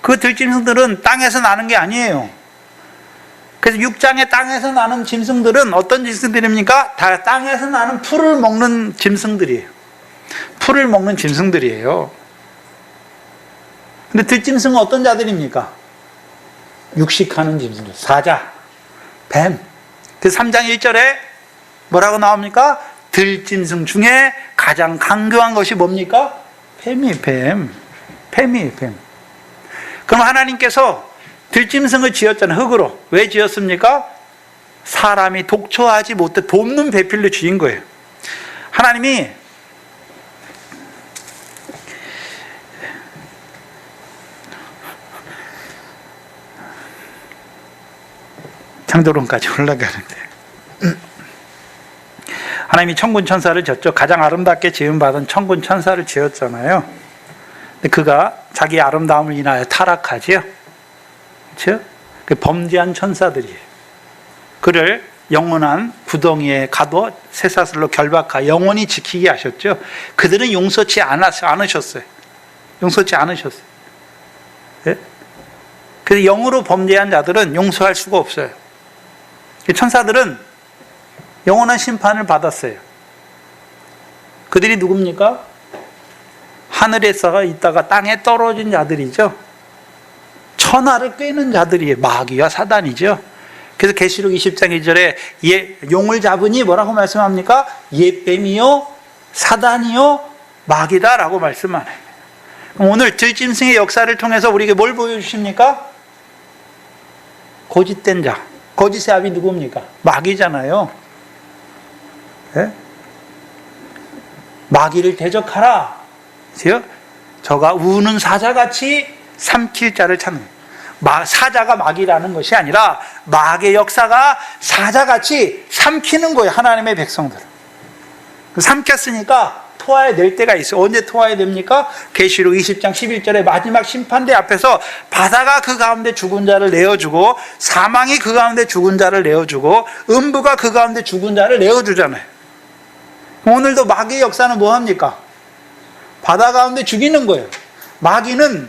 그 들짐승들은 땅에서 나는 게 아니에요. 그래서 6장에 땅에서 나는 짐승들은 어떤 짐승들입니까? 다 땅에서 나는 풀을 먹는 짐승들이에요. 풀을 먹는 짐승들이에요. 근데 들짐승은 어떤 자들입니까? 육식하는 짐승들. 사자, 뱀. 그 3장 1절에 뭐라고 나옵니까? 들짐승 중에 가장 강교한 것이 뭡니까? 뱀이에요, 뱀. 뱀이에요, 뱀. 그럼 하나님께서 들짐승을 지었잖아요, 흙으로. 왜 지었습니까? 사람이 독초하지 못해 돕는 배필로 지은 거예요. 하나님이 창조론까지 올라가는데, 하나님이 천군 천사를 지었죠. 가장 아름답게 지음받은 천군 천사를 지었잖아요. 근데 그가 자기 아름다움을 인하여 타락하지요. 그렇죠? 그 범죄한 천사들이에요. 그를 영원한 구덩이에 가둬 쇠사슬로 결박하여 영원히 지키게 하셨죠. 그들은 용서치 않으셨어요. 용서치 않으셨어요. 네? 그래서 영으로 범죄한 자들은 용서할 수가 없어요. 천사들은 영원한 심판을 받았어요. 그들이 누굽니까? 하늘에서 있다가 땅에 떨어진 자들이죠. 천하를 꿰는 자들이에요. 마귀와 사단이죠. 그래서 계시록 20장 2절에 용을 잡으니 뭐라고 말씀합니까? 옛뱀이요 사단이요 마귀다라고 말씀하네요. 오늘 들짐승의 역사를 통해서 우리에게 뭘 보여주십니까? 거짓된 자, 거짓의 아비 누굽니까? 마귀잖아요. 네? 마귀를 대적하라. 저가 우는 사자같이 삼킬 자를 찾는, 사자가 마귀라는 것이 아니라 마귀의 역사가 사자같이 삼키는 거예요. 하나님의 백성들을 삼켰으니까 토하야 될 때가 있어요. 언제 토하야 됩니까? 계시록 20장 11절에 마지막 심판대 앞에서 바다가 그 가운데 죽은 자를 내어주고, 사망이 그 가운데 죽은 자를 내어주고, 음부가 그 가운데 죽은 자를 내어주잖아요. 오늘도 마귀의 역사는 뭐합니까? 바다 가운데 죽이는 거예요. 마귀는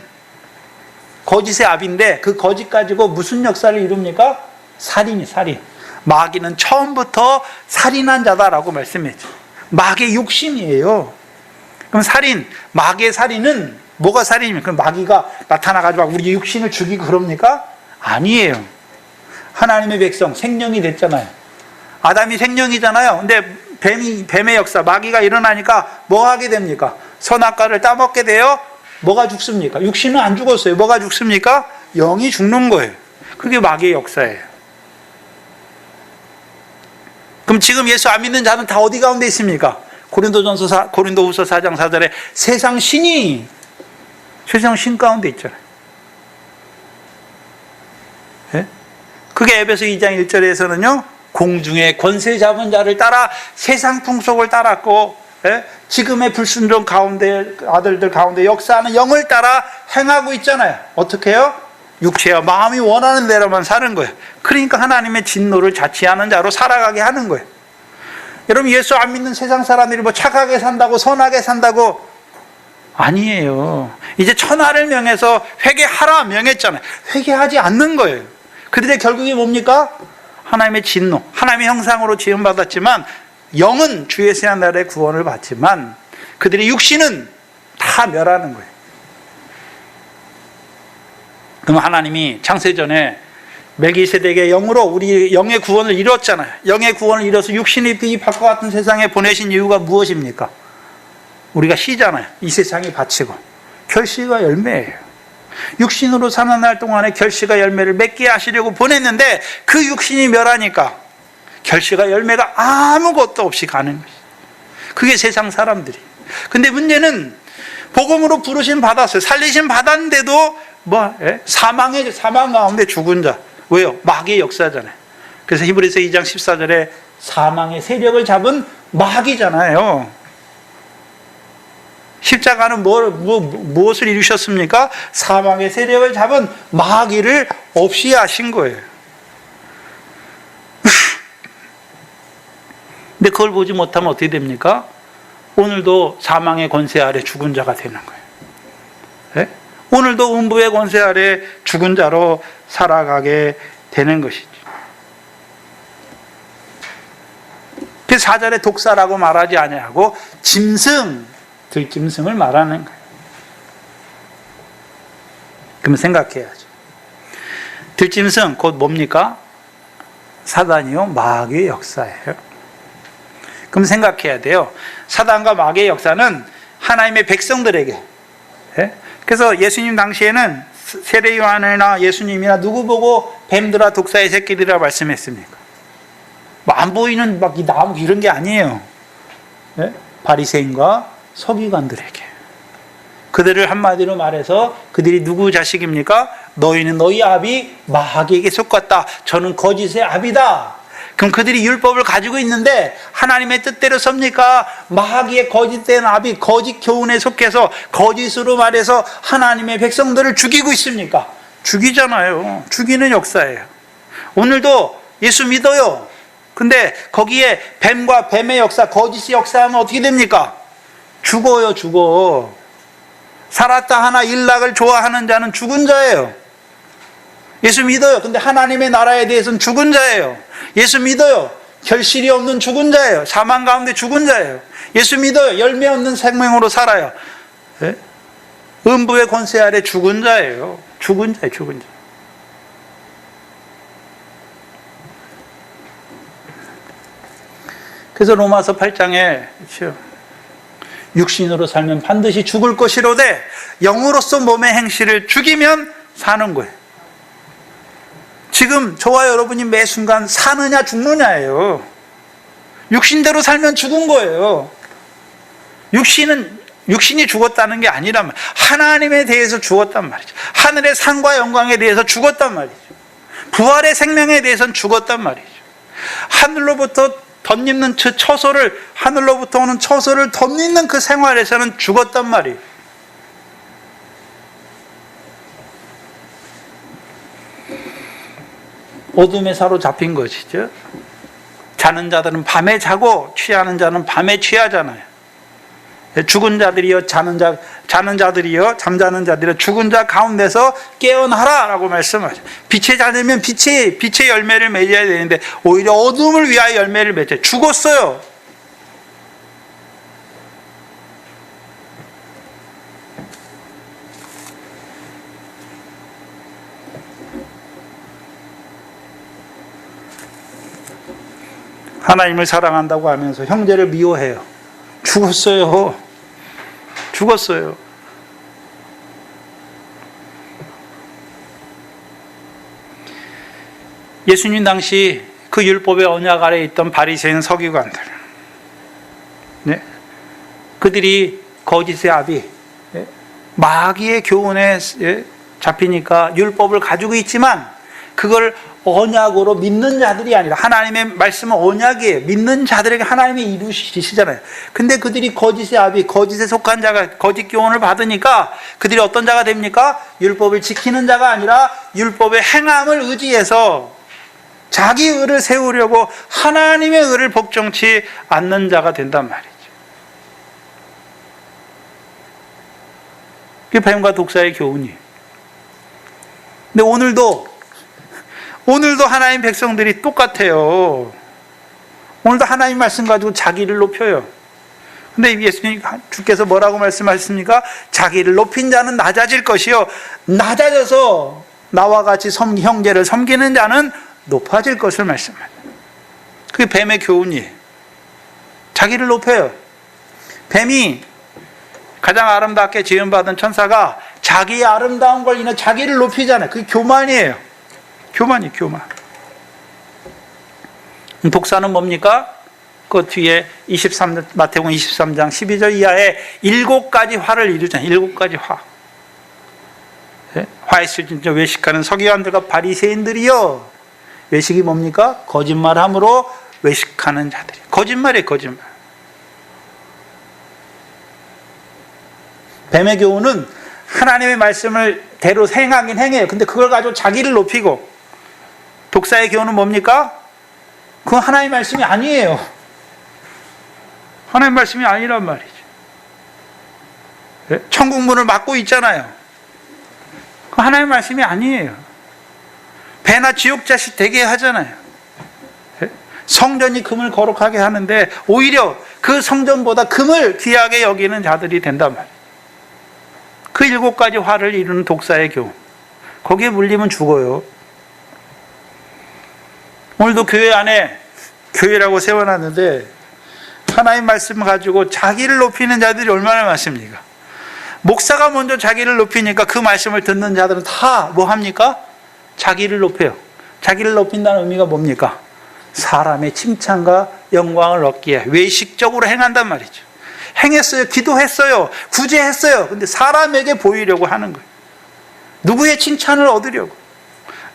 거짓의 아비인데 그 거짓 가지고 무슨 역사를 이룹니까? 살인. 마귀는 처음부터 살인한 자다라고 말씀했죠. 마귀의 욕심이에요. 그럼 마귀의 살인은 뭐가 살인입니까? 그럼 마귀가 나타나가지고 우리 육신을 죽이고 그럽니까? 아니에요. 하나님의 백성 생명이 됐잖아요. 아담이 생명이잖아요. 근데 뱀의 역사, 마귀가 일어나니까 뭐 하게 됩니까? 선악과를 따먹게 돼요? 뭐가 죽습니까? 육신은 안 죽었어요. 뭐가 죽습니까? 영이 죽는 거예요. 그게 마귀의 역사예요. 그럼 지금 예수 안 믿는 자는 다 어디 가운데 있습니까? 고린도후서 4장 4절에 세상 신 가운데 있잖아요. 예? 그게 에베소 2장 1절에서는요, 공중의 권세 잡은 자를 따라 세상 풍속을 따랐고, 예? 지금의 불순종 가운데, 아들들 가운데 역사하는 영을 따라 행하고 있잖아요. 어떻게 해요? 육체와 마음이 원하는 대로만 사는 거예요. 그러니까 하나님의 진노를 자취하는 자로 살아가게 하는 거예요. 여러분, 예수 안 믿는 세상 사람들이 뭐 착하게 산다고, 선하게 산다고, 아니에요. 이제 천하를 명해서 회개하라 명했잖아요. 회개하지 않는 거예요. 그들의 결국이 뭡니까? 하나님의 진노, 하나님의 형상으로 지음받았지만 영은 주 예수의 날에 구원을 받지만 그들의 육신은 다 멸하는 거예요. 그럼 하나님이 창세전에 멜기세덱의 영으로 우리 영의 구원을 이뤘잖아요. 영의 구원을 이뤄서 육신의 이 빛과 같은 세상에 보내신 이유가 무엇입니까? 우리가 씨잖아요. 이 세상이 바치고 결실과 열매예요. 육신으로 사는 날 동안에 결실과 열매를 맺게 하시려고 보냈는데 그 육신이 멸하니까 결실과 열매가 아무것도 없이 가는 것이죠. 그게 세상 사람들이. 근데 문제는 복음으로 부르심 받았어요. 살리심 받았는데도 사망 가운데 죽은 자. 왜요? 마귀의 역사잖아요. 그래서 히브리서 2장 14절에 사망의 세력을 잡은 마귀잖아요. 십자가는 무엇을 이루셨습니까? 사망의 세력을 잡은 마귀를 없이 하신 거예요. 근데 그걸 보지 못하면 어떻게 됩니까? 오늘도 사망의 권세 아래 죽은 자가 되는 거예요. 네? 오늘도 음부의 권세 아래 죽은 자로 살아가게 되는 것이죠. 그래서 4절에 독사라고 말하지 아니하고 들짐승을 말하는 거예요. 그럼 생각해야죠. 들짐승 곧 뭡니까? 사단이요, 마귀의 역사예요. 그럼 생각해야 돼요. 사단과 마귀의 역사는 하나님의 백성들에게. 그래서 예수님 당시에는 세례 요한이나 예수님이나 누구 보고 뱀들아 독사의 새끼들이라 말씀했습니까? 안 보이는 막 이 나무 이런 게 아니에요. 바리새인과 서기관들에게. 그들을 한마디로 말해서 그들이 누구 자식입니까? 너희는 너희 아비 마귀에게 속았다. 저는 거짓의 아비다. 그럼 그들이 율법을 가지고 있는데 하나님의 뜻대로 섭니까? 마귀의 거짓된 아비, 거짓 교훈에 속해서 거짓으로 말해서 하나님의 백성들을 죽이고 있습니까? 죽이잖아요. 죽이는 역사예요. 오늘도 예수 믿어요. 근데 거기에 뱀과 뱀의 역사, 거짓의 역사하면 어떻게 됩니까? 죽어요, 죽어. 살았다 하나 일락을 좋아하는 자는 죽은 자예요. 예수 믿어요. 근데 하나님의 나라에 대해서는 죽은 자예요. 예수 믿어요. 결실이 없는 죽은 자예요. 사망 가운데 죽은 자예요. 예수 믿어요. 열매 없는 생명으로 살아요. 음부의 권세 아래 죽은 자예요. 죽은 자예요, 죽은 자. 그래서 로마서 8장에 육신으로 살면 반드시 죽을 것이로되 영으로서 몸의 행실을 죽이면 사는 거예요. 지금 저와 여러분이 매 순간 사느냐 죽느냐예요. 육신대로 살면 죽은 거예요. 육신이 죽었다는 게 아니라면 하나님에 대해서 죽었단 말이죠. 하늘의 상과 영광에 대해서 죽었단 말이죠. 부활의 생명에 대해서는 죽었단 말이죠. 하늘로부터 덧입는 하늘로부터 오는 처소를 덧입는 그 생활에서는 죽었단 말이에요. 어둠에 사로잡힌 것이죠. 자는 자들은 밤에 자고 취하는 자는 밤에 취하잖아요. 죽은 자들이여 자는 자들이여 잠자는 자들이여 죽은 자 가운데서 깨어나라라고 말씀하죠. 빛의 자녀면 빛의 열매를 맺어야 되는데 오히려 어둠을 위하여 열매를 맺어요. 죽었어요. 하나님을 사랑한다고 하면서 형제를 미워해요. 죽었어요. 죽었어요. 예수님 당시 그 율법의 언약 아래에 있던 바리새인 서기관들, 네? 그들이 거짓의 아비, 마귀의 교훈에 잡히니까 율법을 가지고 있지만 그걸 언약으로 믿는 자들이 아니라, 하나님의 말씀은 언약이에요. 믿는 자들에게 하나님이 이루시잖아요. 근데 그들이 거짓의 아비, 거짓에 속한 자가 거짓 교훈을 받으니까 그들이 어떤 자가 됩니까? 율법을 지키는 자가 아니라 율법의 행함을 의지해서 자기 의를 세우려고 하나님의 의를 복종치 않는 자가 된단 말이죠. 그게 뱀과 독사의 교훈이에요. 근데 오늘도 하나님 백성들이 똑같아요. 오늘도 하나님 말씀 가지고 자기를 높여요. 근데 예수님, 주께서 뭐라고 말씀하셨습니까? 자기를 높인 자는 낮아질 것이요, 낮아져서 나와 같이 형제를 섬기는 자는 높아질 것을 말씀합니다. 그게 뱀의 교훈이에요. 자기를 높여요. 뱀이 가장 아름답게 지음받은 천사가 자기의 아름다운 걸 인해 자기를 높이잖아요. 그게 교만이에요. 교만. 독사는 뭡니까? 그 뒤에 마태복음 23장 12절 이하에 7가지 화를 이루잖아요. 7가지 화. 화했을 진짜 외식하는 서기관들과 바리새인들이요. 외식이 뭡니까? 거짓말함으로 외식하는 자들이. 거짓말이에요, 거짓말. 뱀의 교훈은 하나님의 말씀을 대로 행하긴 행해요. 근데 그걸 가지고 자기를 높이고, 독사의 교훈은 뭡니까? 그건 하나님의 말씀이 아니에요. 하나님의 말씀이 아니란 말이죠. 천국 문을 막고 있잖아요. 그건 하나님의 말씀이 아니에요. 배나 지옥 자식 되게 하잖아요. 성전이 금을 거룩하게 하는데 오히려 그 성전보다 금을 귀하게 여기는 자들이 된단 말이에요. 그 7가지 화를 이루는 독사의 교훈, 거기에 물리면 죽어요. 오늘도 교회 안에 교회라고 세워놨는데 하나님 말씀을 가지고 자기를 높이는 자들이 얼마나 많습니까? 목사가 먼저 자기를 높이니까 그 말씀을 듣는 자들은 다 뭐 합니까? 자기를 높여요. 자기를 높인다는 의미가 뭡니까? 사람의 칭찬과 영광을 얻기 위해 외식적으로 행한단 말이죠. 행했어요. 기도했어요. 구제했어요. 근데 사람에게 보이려고 하는 거예요. 누구의 칭찬을 얻으려고.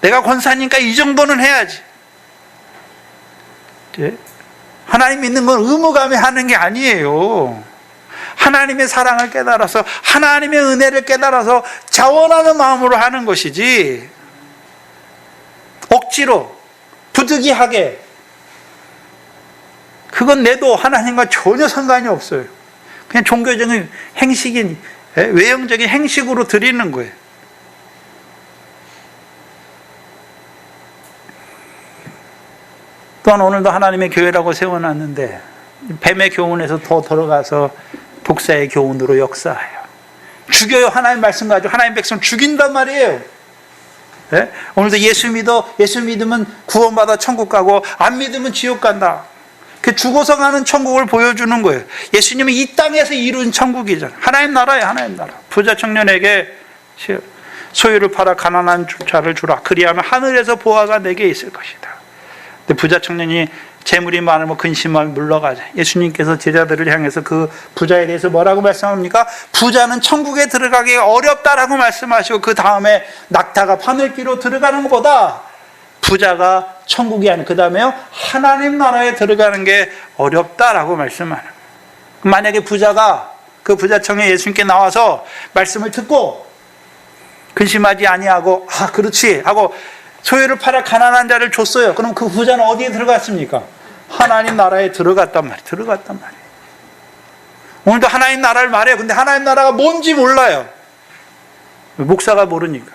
내가 권사니까 이 정도는 해야지. 하나님 믿는 건 의무감에 하는 게 아니에요. 하나님의 사랑을 깨달아서, 하나님의 은혜를 깨달아서 자원하는 마음으로 하는 것이지, 억지로 부득이하게, 그건 내도 하나님과 전혀 상관이 없어요. 그냥 종교적인 행식인, 외형적인 행식으로 드리는 거예요. 또한 오늘도 하나님의 교회라고 세워놨는데 뱀의 교훈에서 더 들어가서 독사의 교훈으로 역사해요. 죽여요. 하나님 말씀 가지고 하나님 백성 죽인단 말이에요. 오늘도 예수 믿으면 구원받아 천국 가고 안 믿으면 지옥 간다. 그 죽어서 가는 천국을 보여주는 거예요. 예수님이 이 땅에서 이룬 천국이잖아요. 하나님 나라예요. 하나님 나라. 부자 청년에게 소유를 팔아 가난한 자를 주라. 그리하면 하늘에서 보화가 내게 있을 것이다. 근데 부자 청년이 재물이 많으면 근심하며 물러가자. 예수님께서 제자들을 향해서 그 부자에 대해서 뭐라고 말씀합니까? 부자는 천국에 들어가기가 어렵다라고 말씀하시고, 그 다음에 낙타가 바늘귀로 들어가는 것보다 부자가 천국이 아니고, 그 다음에요, 하나님 나라에 들어가는 게 어렵다라고 말씀하는 거예요. 만약에 부자가 그 부자청에 예수님께 나와서 말씀을 듣고 근심하지 아니하고, 아 그렇지 하고 소유를 팔아 가난한 자를 줬어요. 그럼 그 부자는 어디에 들어갔습니까? 하나님 나라에 들어갔단 말이에요. 오늘도 하나님 나라를 말해요. 근데 하나님 나라가 뭔지 몰라요. 목사가 모르니까.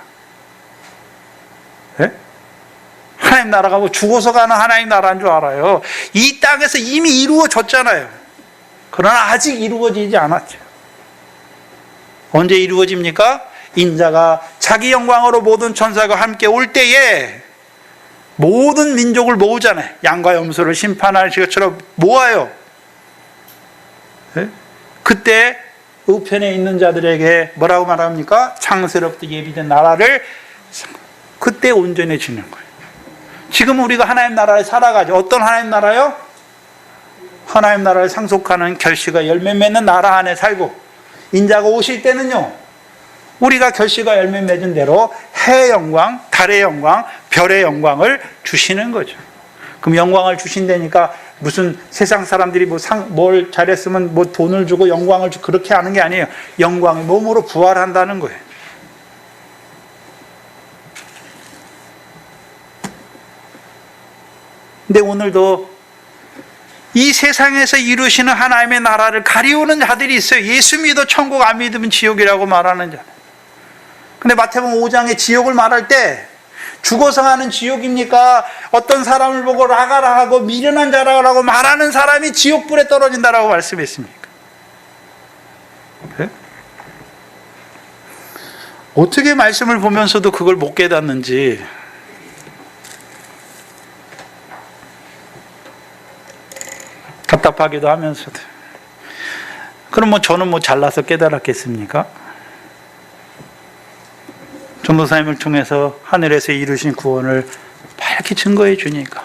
하나님 나라가 뭐 죽어서 가는 하나님 나라인 줄 알아요. 이 땅에서 이미 이루어졌잖아요. 그러나 아직 이루어지지 않았죠. 언제 이루어집니까? 인자가 자기 영광으로 모든 천사가 함께 올 때에 모든 민족을 모으잖아요. 양과 염소를 심판할 것처럼 모아요. 네? 그때 우편에 있는 자들에게 뭐라고 말합니까? 창세로부터 예비된 나라를 그때 온전해지는 거예요. 지금 우리가 하나님 나라에 살아가죠. 어떤 하나님 나라요? 하나님 나라를 상속하는 결실과 열매 맺는 나라 안에 살고, 인자가 오실 때는요, 우리가 결실과 열매 맺은 대로 해의 영광, 달의 영광, 별의 영광을 주시는 거죠. 그럼 영광을 주신다니까 무슨 세상 사람들이 뭘 잘했으면 뭐 돈을 주고 영광을 주고 그렇게 하는 게 아니에요. 영광이 몸으로 부활한다는 거예요. 근데 오늘도 이 세상에서 이루시는 하나님의 나라를 가리우는 자들이 있어요. 예수 믿어 천국 안 믿으면 지옥이라고 말하는 자. 근데 마태복음 5장에 지옥을 말할 때 죽어서 가는 지옥입니까? 어떤 사람을 보고 라가라 하고 미련한 자라고 말하는 사람이 지옥불에 떨어진다라고 말씀했습니까? 네? 어떻게 말씀을 보면서도 그걸 못 깨닫는지 답답하기도 하면서도. 그럼 뭐 저는 뭐 잘나서 깨달았겠습니까? 전도사님을 통해서 하늘에서 이루신 구원을 밝게 증거해 주니까.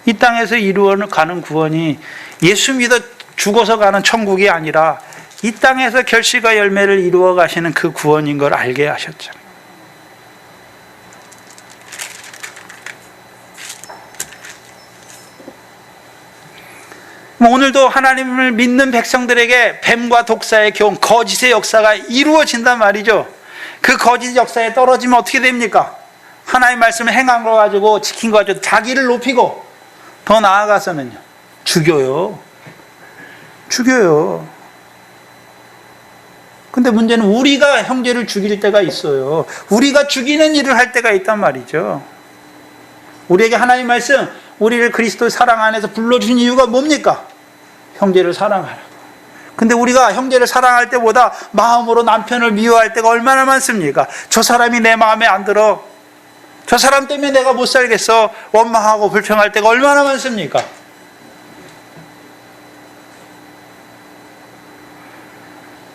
이 땅에서 이루어가는 구원이 예수 믿어 죽어서 가는 천국이 아니라 이 땅에서 결실과 열매를 이루어 가시는 그 구원인 걸 알게 하셨죠. 오늘도 하나님을 믿는 백성들에게 뱀과 독사의 교훈, 거짓의 역사가 이루어진단 말이죠. 그 거짓 역사에 떨어지면 어떻게 됩니까? 하나님 말씀을 행한 거 가지고 지킨 거 가지고 자기를 높이고 더 나아가서는요, 죽여요. 근데 문제는 우리가 형제를 죽일 때가 있어요. 우리가 죽이는 일을 할 때가 있단 말이죠. 우리에게 하나님 말씀, 우리를 그리스도의 사랑 안에서 불러주신 이유가 뭡니까? 형제를 사랑하라고. 근데 우리가 형제를 사랑할 때보다 마음으로 남편을 미워할 때가 얼마나 많습니까? 저 사람이 내 마음에 안 들어. 저 사람 때문에 내가 못 살겠어. 원망하고 불평할 때가 얼마나 많습니까?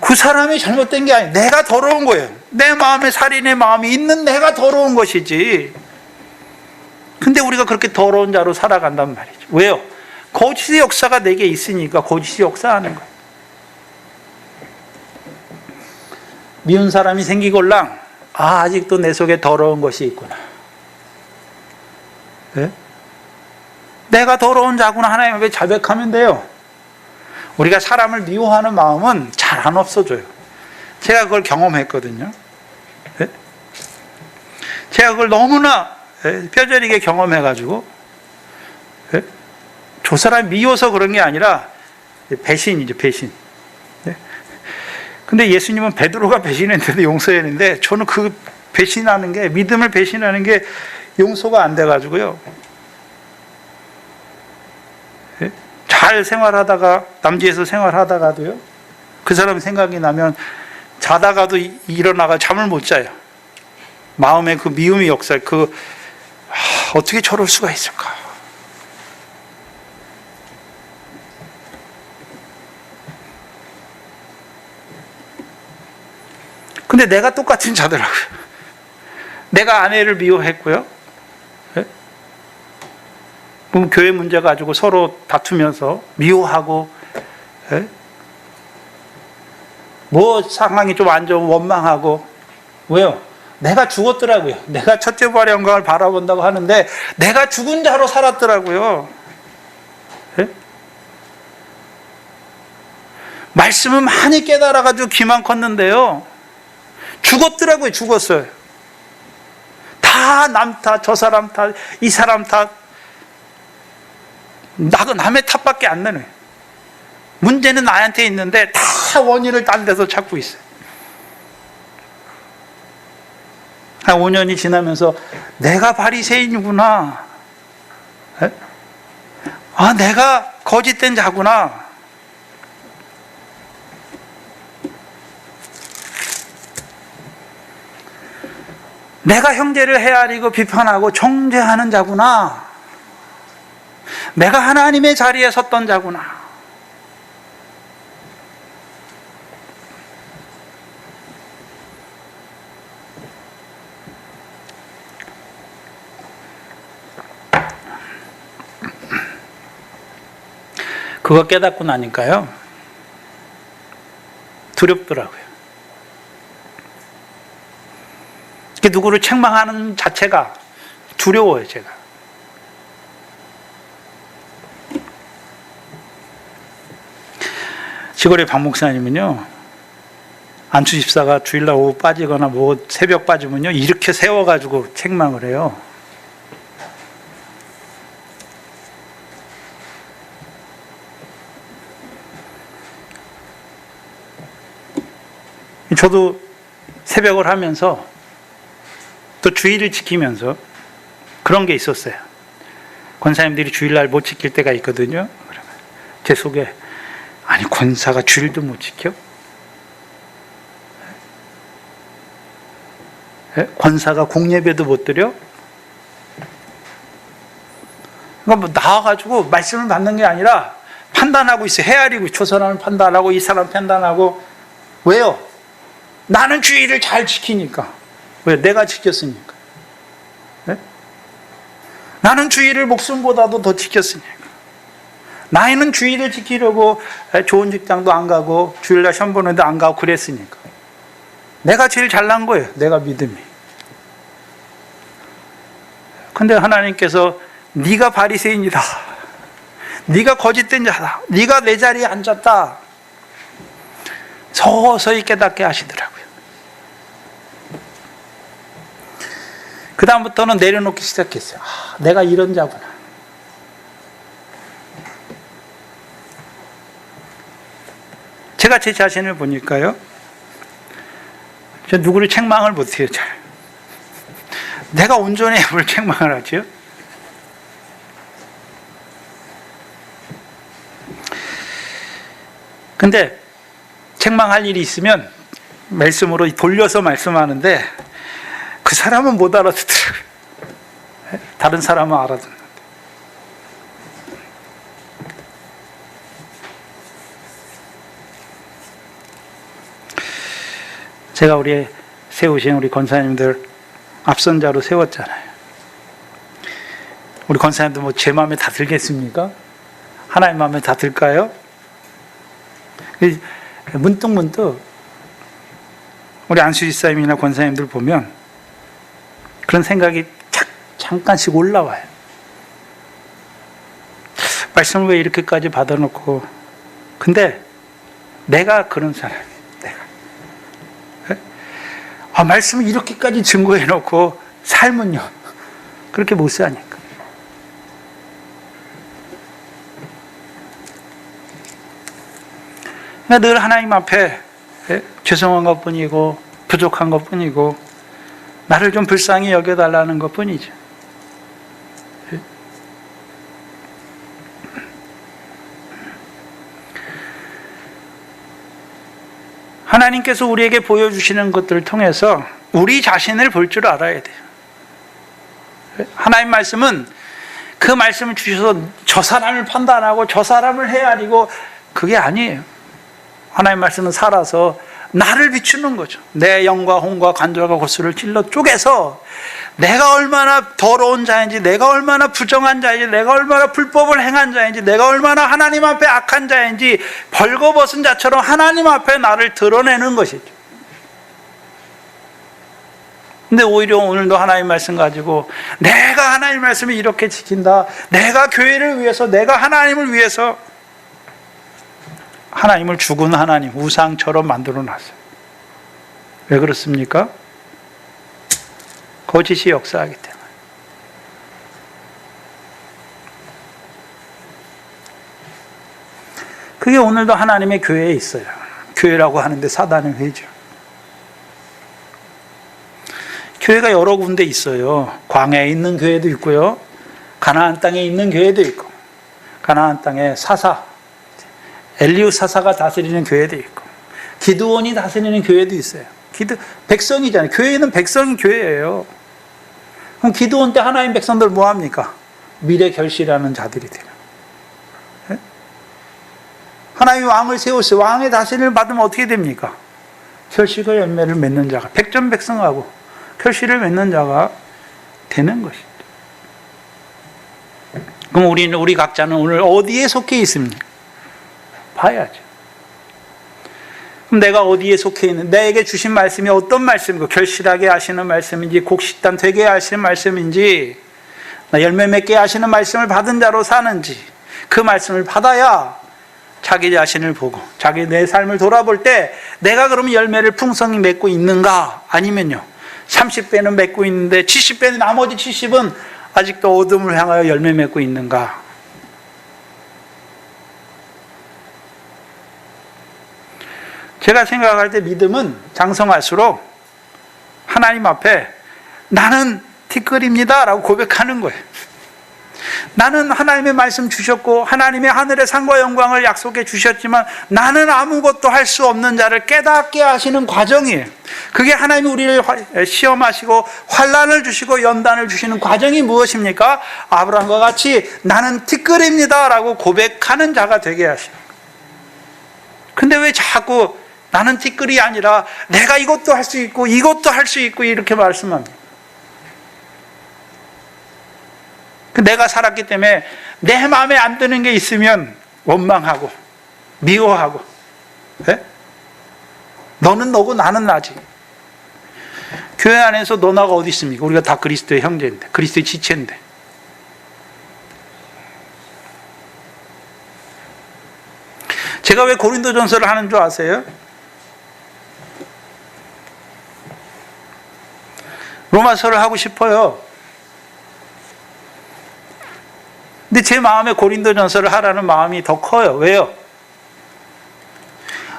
그 사람이 잘못된 게 아니에요. 내가 더러운 거예요. 내 마음에 살인의 마음이 있는 내가 더러운 것이지. 근데 우리가 그렇게 더러운 자로 살아간단 말이죠. 왜요? 거짓의 역사가 내게 있으니까 거짓의 역사하는 거예요. 미운 사람이 생기걸랑 아직도 내 속에 더러운 것이 있구나. 네? 내가 더러운 자구나. 하나님 앞에 자백하면 돼요. 우리가 사람을 미워하는 마음은 잘 안 없어져요. 제가 그걸 경험했거든요. 네? 제가 그걸 너무나 뼈저리게 경험해가지고, 네? 저 사람이 미워서 그런 게 아니라 배신이죠, 배신. 네? 근데 예수님은 베드로가 배신했는데 용서했는데 저는 그 배신하는 게, 믿음을 배신하는 게 용서가 안 돼가지고요. 네? 잘 생활하다가, 남지에서 생활하다가도요, 그 사람 생각이 나면 자다가도 일어나가 잠을 못 자요. 마음에 그 미움의 역사, 어떻게 저럴 수가 있을까? 근데 내가 똑같은 자더라고요. 내가 아내를 미워했고요. 네? 그럼 교회 문제 가지고 서로 다투면서 미워하고, 네? 뭐 상황이 좀 안 좋으면 원망하고. 왜요? 내가 죽었더라고요. 내가 첫째 부활의 영광을 바라본다고 하는데 내가 죽은 자로 살았더라고요. 네? 말씀은 많이 깨달아가지고 귀만 컸는데요, 죽었더라고요. 죽었어요. 다 남 탓, 저 사람 탓, 이 사람 탓, 남의 탓밖에 안 나네. 문제는 나한테 있는데 다 원인을 딴 데서 찾고 있어요. 한 5년이 지나면서 내가 바리새인이구나. 네? 아, 내가 거짓된 자구나. 내가 형제를 헤아리고 비판하고 정죄하는 자구나. 내가 하나님의 자리에 섰던 자구나. 그거 깨닫고 나니까요, 두렵더라고요. 누구를 책망하는 자체가 두려워요, 제가. 시골의 박 목사님은요, 안수 집사가 주일날 오후 빠지거나 뭐 새벽 빠지면요, 이렇게 세워가지고 책망을 해요. 저도 새벽을 하면서 또 주의를 지키면서 그런 게 있었어요. 권사님들이 주일날 못 지킬 때가 있거든요. 제 속에, 아니 권사가 주일도 못 지켜? 권사가 공예배도 못 드려? 그러니까 뭐 나와가지고 말씀을 받는 게 아니라 판단하고 있어요. 헤아리고, 저 사람을 판단하고 이 사람 판단하고. 왜요? 나는 주의를 잘 지키니까. 왜? 내가 지켰으니까. 네? 나는 주의를 목숨보다도 더 지켰으니까. 나이는 주의를 지키려고 좋은 직장도 안 가고 주일날 시험 보는데 안 가고 그랬으니까. 내가 제일 잘난 거예요. 내가 믿음이. 근데 하나님께서 네가 바리새인이다. 네가 거짓된 자다. 네가 내 자리에 앉았다. 서서히 깨닫게 하시더라고요. 그 다음부터는 내려놓기 시작했어요. 아, 내가 이런 자구나. 제가 제 자신을 보니까요, 저 누구를 책망을 못해요, 잘. 내가 온전히 뭘 책망을 하죠? 근데 책망할 일이 있으면 말씀으로 돌려서 말씀하는데 그 사람은 못 알아듣더라고요. 다른 사람은 알아듣는데. 제가 우리 세우신 우리 권사님들 앞선자로 세웠잖아요. 우리 권사님들 뭐 제 마음에 다 들겠습니까? 하나님 마음에 다 들까요? 문득 우리 안수집사님이나 권사님들 보면 그런 생각이 잠깐씩 올라와요. 말씀을 왜 이렇게까지 받아놓고. 근데 내가 그런 사람이에요. 내가. 말씀을 이렇게까지 증거해놓고 삶은요, 그렇게 못 사니까. 늘 하나님 앞에 죄송한 것 뿐이고 부족한 것 뿐이고 나를 좀 불쌍히 여겨달라는 것 뿐이죠. 하나님께서 우리에게 보여주시는 것들을 통해서 우리 자신을 볼 줄 알아야 돼요. 하나님 말씀은 그 말씀을 주셔서 저 사람을 판단하고 저 사람을 헤아리고 그게 아니에요. 하나님 말씀은 살아서 나를 비추는 거죠. 내 영과 혼과 관절과 골수를 찔러 쪼개서 내가 얼마나 더러운 자인지, 내가 얼마나 부정한 자인지, 내가 얼마나 불법을 행한 자인지, 내가 얼마나 하나님 앞에 악한 자인지 벌거벗은 자처럼 하나님 앞에 나를 드러내는 것이죠. 근데 오히려 오늘도 하나님 말씀 가지고 내가 하나님 말씀을 이렇게 지킨다, 내가 교회를 위해서, 내가 하나님을 위해서, 하나님을 죽은 하나님, 우상처럼 만들어 놨어요. 왜 그렇습니까? 거짓이 역사하기 때문에. 그게 오늘도 하나님의 교회에 있어요. 교회라고 하는데 사단의 회죠. 교회가 여러 군데 있어요. 광야에 있는 교회도 있고요, 가나안 땅에 있는 교회도 있고, 가나안 땅에 사사, 엘리우 사사가 다스리는 교회도 있고, 기드온이 다스리는 교회도 있어요. 백성이잖아요. 교회는 백성이 교회예요. 그럼 기도원 때 하나님 백성들 뭐 합니까? 미래 결실하는 자들이 돼요. 예? 하나님이 왕을 세우시고 왕의 다스림을 받으면 어떻게 됩니까? 결실과 열매를 맺는 자가, 백전백승하고 결실을 맺는 자가 되는 것이죠. 그럼 우리 각자는 오늘 어디에 속해 있습니까? 봐야죠. 그럼 내가 어디에 속해 있는, 내게 주신 말씀이 어떤 말씀이고, 결실하게 하시는 말씀인지, 곡식단 되게 하시는 말씀인지, 나 열매 맺게 하시는 말씀을 받은 자로 사는지, 그 말씀을 받아야 자기 자신을 보고, 자기 내 삶을 돌아볼 때, 내가 그러면 열매를 풍성히 맺고 있는가? 아니면요, 30배는 맺고 있는데, 70배는, 나머지 70은 아직도 어둠을 향하여 열매 맺고 있는가? 제가 생각할 때 믿음은 장성할수록 하나님 앞에 나는 티끌입니다 라고 고백하는 거예요. 나는 하나님의 말씀 주셨고 하나님의 하늘의 상과 영광을 약속해 주셨지만 나는 아무것도 할 수 없는 자를 깨닫게 하시는 과정이에요. 그게 하나님이 우리를 시험하시고 환난을 주시고 연단을 주시는 과정이 무엇입니까? 아브라함과 같이 나는 티끌입니다 라고 고백하는 자가 되게 하시는 거예요. 근데 왜 자꾸 나는 티끌이 아니라 내가 이것도 할 수 있고 이것도 할 수 있고 이렇게 말씀합니다. 내가 살았기 때문에 내 마음에 안 드는 게 있으면 원망하고 미워하고, 네? 너는 너고 나는 나지. 교회 안에서 너 나가 어디 있습니까? 우리가 다 그리스도의 형제인데, 그리스도의 지체인데. 제가 왜 고린도전서를 하는 줄 아세요? 로마서를 하고 싶어요. 근데 제 마음에 고린도전서를 하라는 마음이 더 커요. 왜요?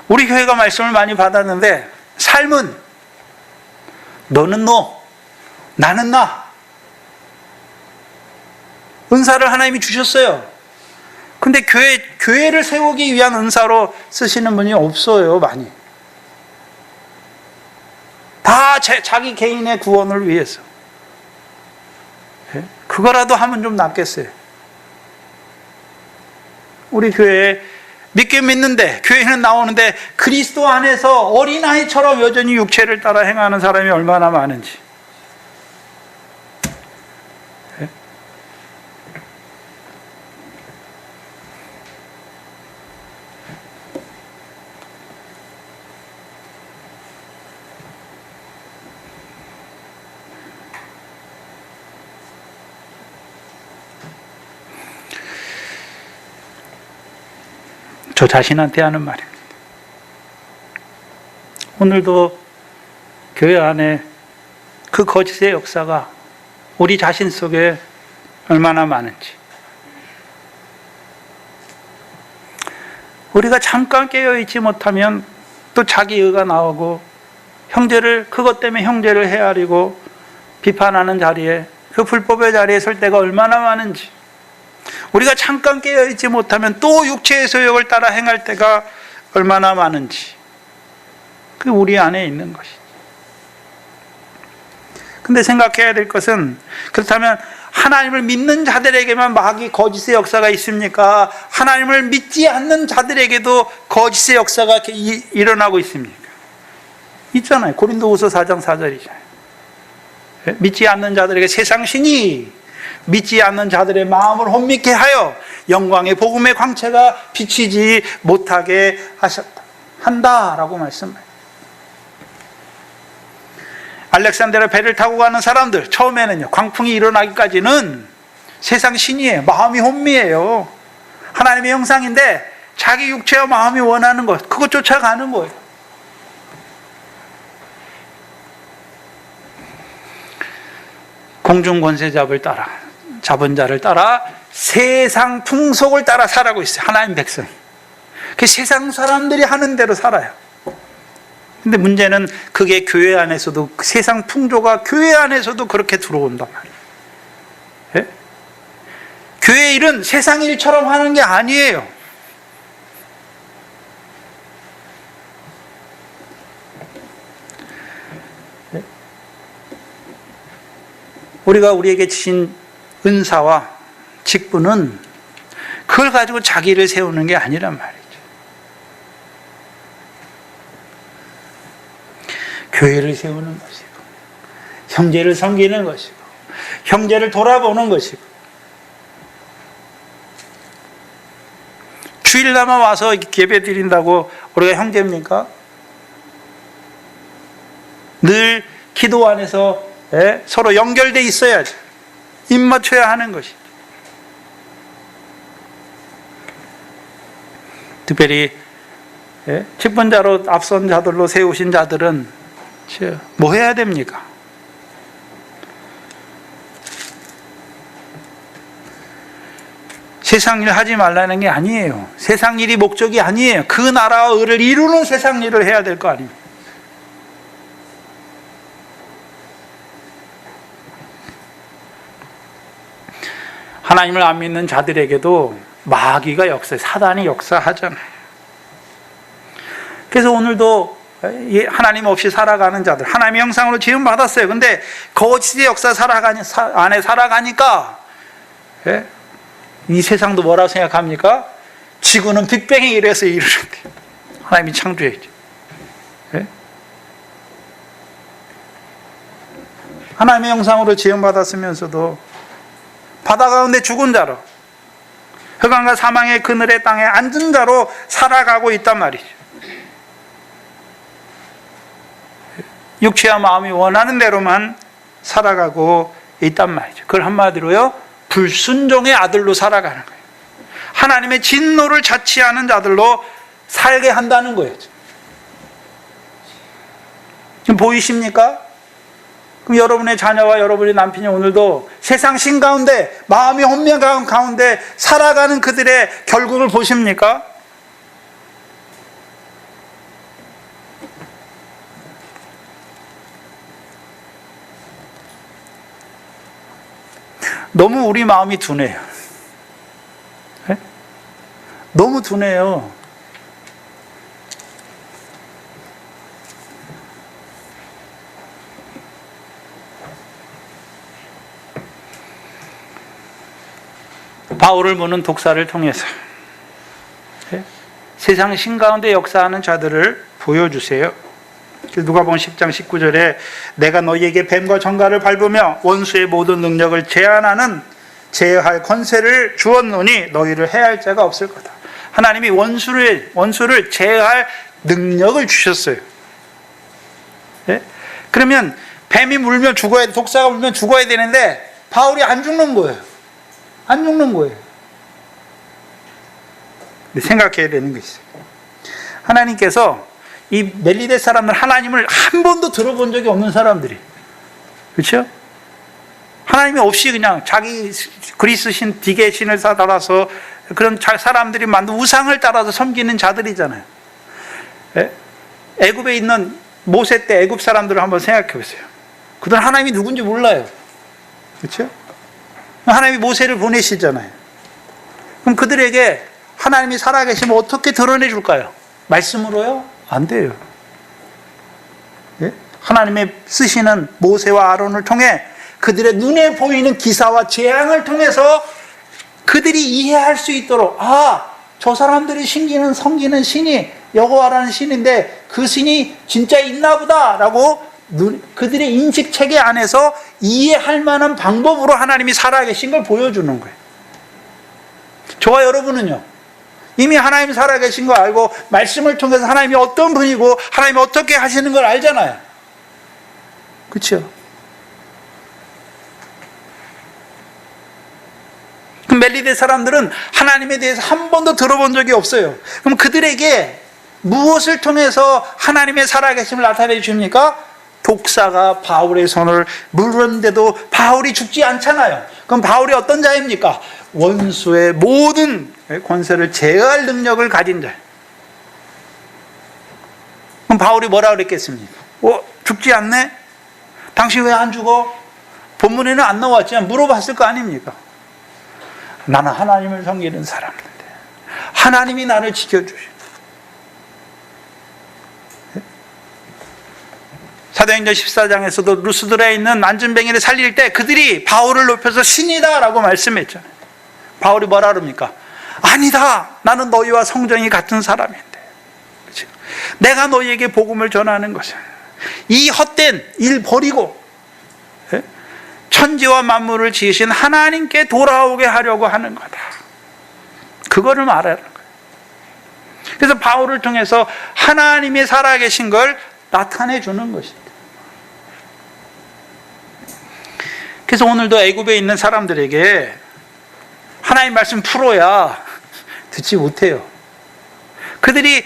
우리 교회가 말씀을 많이 받았는데 삶은 너는 너, 나는 나. 은사를 하나님이 주셨어요. 근데 교회를 세우기 위한 은사로 쓰시는 분이 없어요, 많이. 다 자기 개인의 구원을 위해서. 그거라도 하면 좀 낫겠어요. 우리 교회에 믿긴 믿는데, 교회는 나오는데 그리스도 안에서 어린아이처럼 여전히 육체를 따라 행하는 사람이 얼마나 많은지. 저 자신한테 하는 말입니다. 오늘도 교회 안에 그 거짓의 역사가 우리 자신 속에 얼마나 많은지. 우리가 잠깐 깨어있지 못하면 또 자기 의가 나오고 그것 때문에 형제를 헤아리고 비판하는 자리에, 그 불법의 자리에 설 때가 얼마나 많은지. 우리가 잠깐 깨어있지 못하면 또 육체의 소욕을 따라 행할 때가 얼마나 많은지. 그게 우리 안에 있는 것이지. 근데 생각해야 될 것은, 그렇다면 하나님을 믿는 자들에게만 마귀 거짓의 역사가 있습니까? 하나님을 믿지 않는 자들에게도 거짓의 역사가 일어나고 있습니까? 있잖아요. 고린도후서 4장 4절이잖아요. 믿지 않는 자들에게 세상 신이 믿지 않는 자들의 마음을 혼미케 하여 영광의 복음의 광채가 비치지 못하게 한다라고 말씀해요. 알렉산드리아 배를 타고 가는 사람들, 처음에는요, 광풍이 일어나기까지는 세상 신이에요. 마음이 혼미해요. 하나님의 형상인데 자기 육체와 마음이 원하는 것, 그것 쫓아가는 거예요. 공중 권세 잡은 자를 따라 세상 풍속을 따라 살아가고 있어요. 하나님 백성. 그 세상 사람들이 하는 대로 살아요. 근데 문제는 그게 교회 안에서도, 세상 풍조가 교회 안에서도 그렇게 들어온단 말이에요. 예? 교회 일은 세상 일처럼 하는 게 아니에요. 우리가 우리에게 주신 은사와 직분은 그걸 가지고 자기를 세우는 게 아니란 말이죠. 교회를 세우는 것이고, 형제를 섬기는 것이고, 형제를 돌아보는 것이고, 주일날만 와서 예배 드린다고 우리가 형제입니까? 늘 기도 안에서 서로 연결돼 있어야죠. 입 맞춰야 하는 것이. 특별히 직분자로 앞선 자들로 세우신 자들은 뭐 해야 됩니까? 세상 일 하지 말라는 게 아니에요. 세상 일이 목적이 아니에요. 그 나라와 의를 이루는 세상 일을 해야 될 거 아닙니까? 하나님을 안 믿는 자들에게도 마귀가 사단이 역사하잖아요. 그래서 오늘도 하나님 없이 살아가는 자들, 하나님의 형상으로 지음 받았어요. 근데 거짓의 역사 안에 살아가니까 이 세상도 뭐라고 생각합니까? 지구는 빅뱅에 이래서 이르는데 하나님이 창조했죠. 하나님의 형상으로 지음 받았으면서도 바다 가운데 죽은 자로, 흑암과 사망의 그늘의 땅에 앉은 자로 살아가고 있단 말이죠. 육체와 마음이 원하는 대로만 살아가고 있단 말이죠. 그걸 한마디로요, 불순종의 아들로 살아가는 거예요. 하나님의 진노를 자취하는 자들로 살게 한다는 거예요. 지금 보이십니까? 그럼 여러분의 자녀와 여러분의 남편이 오늘도 세상 신 가운데, 마음이 혼미한 가운데 살아가는 그들의 결국을 보십니까? 너무 우리 마음이 둔해요. 너무 둔해요. 바울을 보는 독사를 통해서 세상 신 가운데 역사하는 자들을 보여주세요. 누가복음 10장 19절에 내가 너희에게 뱀과 정갈을 밟으며 원수의 모든 능력을 제어할 권세를 주었노니 너희를 해할 자가 없을 거다. 하나님이 원수를 제어할 능력을 주셨어요. 그러면 뱀이 물면 죽어야 돼, 독사가 물면 죽어야 되는데 바울이 안 죽는 거예요. 안 죽는 거예요. 생각해야 되는 게 있어요. 하나님께서 이 멜리데 사람들, 하나님을 한 번도 들어본 적이 없는 사람들이, 그렇죠? 하나님이 없이 그냥 자기 그리스 신, 디게 신을 따라서 그런 사람들이 만든 우상을 따라서 섬기는 자들이잖아요. 애굽에 있는 모세 때 애굽 사람들을 한번 생각해 보세요. 그들은 하나님이 누군지 몰라요. 그렇죠? 하나님이 모세를 보내시잖아요. 그럼 그들에게 하나님이 살아계시면 어떻게 드러내 줄까요? 말씀으로요? 안 돼요. 하나님의 쓰시는 모세와 아론을 통해 그들의 눈에 보이는 기사와 재앙을 통해서 그들이 이해할 수 있도록, 저 사람들이 섬기는 신이 여호와라는 신인데 그 신이 진짜 있나 보다라고 그들의 인식 체계 안에서 이해할 만한 방법으로 하나님이 살아계신 걸 보여주는 거예요. 저와 여러분은요, 이미 하나님이 살아계신 거 알고 말씀을 통해서 하나님이 어떤 분이고 하나님이 어떻게 하시는 걸 알잖아요. 그렇죠? 멜리데 사람들은 하나님에 대해서 한 번도 들어본 적이 없어요. 그럼 그들에게 무엇을 통해서 하나님의 살아계심을 나타내 주십니까? 독사가 바울의 손을 물었는데도 바울이 죽지 않잖아요. 그럼 바울이 어떤 자입니까? 원수의 모든 권세를 제어할 능력을 가진 자. 그럼 바울이 뭐라 그랬겠습니까? 죽지 않네? 당신 왜 안 죽어? 본문에는 안 나왔지만 물어봤을 거 아닙니까? 나는 하나님을 섬기는 사람인데 하나님이 나를 지켜주시고, 사도행전 14장에서도 루스드라에 있는 안전뱅이를 살릴 때 그들이 바울을 높여서 신이다 라고 말씀했잖아요. 바울이 뭐라 그럽니까? 아니다, 나는 너희와 성정이 같은 사람인데, 그렇죠? 내가 너희에게 복음을 전하는 것은 이 헛된 일 버리고 천지와 만물을 지으신 하나님께 돌아오게 하려고 하는 거다. 그거를 말하는 거예요. 그래서 바울을 통해서 하나님이 살아계신 걸 나타내 주는 것입니다. 그래서 오늘도 애굽에 있는 사람들에게 하나님 말씀 풀어야 듣지 못해요. 그들이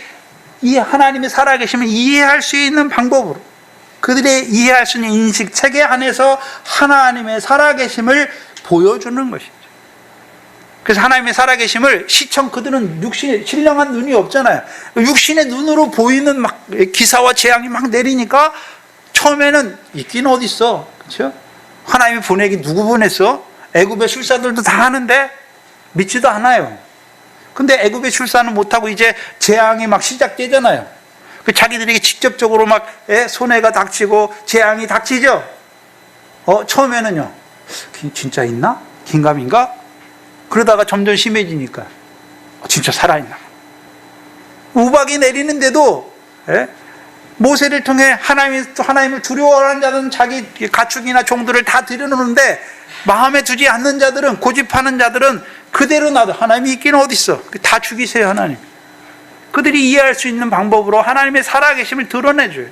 이 하나님이 살아계심을 이해할 수 있는 방법으로, 그들의 이해할 수 있는 인식 체계 안에서 하나님의 살아계심을 보여주는 것이죠. 그래서 하나님의 살아계심을 그들은 육신에 신령한 눈이 없잖아요. 육신의 눈으로 보이는 막 기사와 재앙이 막 내리니까 처음에는 있긴 어디 있어, 그렇죠? 하나님이 보내기 누구 보냈어? 애굽의 술사들도 다 하는데 믿지도 않아요. 근데 애굽의 출산은 못하고 이제 재앙이 막 시작되잖아요. 자기들에게 직접적으로 막 손해가 닥치고 재앙이 닥치죠. 처음에는요, 진짜 있나? 긴가민가? 그러다가 점점 심해지니까 진짜 살아있나? 우박이 내리는데도 모세를 통해 하나님을 두려워하는 자들은 자기 가축이나 종들을 다 들여놓는데 마음에 두지 않는 자들은, 고집하는 자들은 그대로 놔둬. 하나님이 있기는 어디 있어? 다 죽이세요, 하나님. 그들이 이해할 수 있는 방법으로 하나님의 살아계심을 드러내줘요.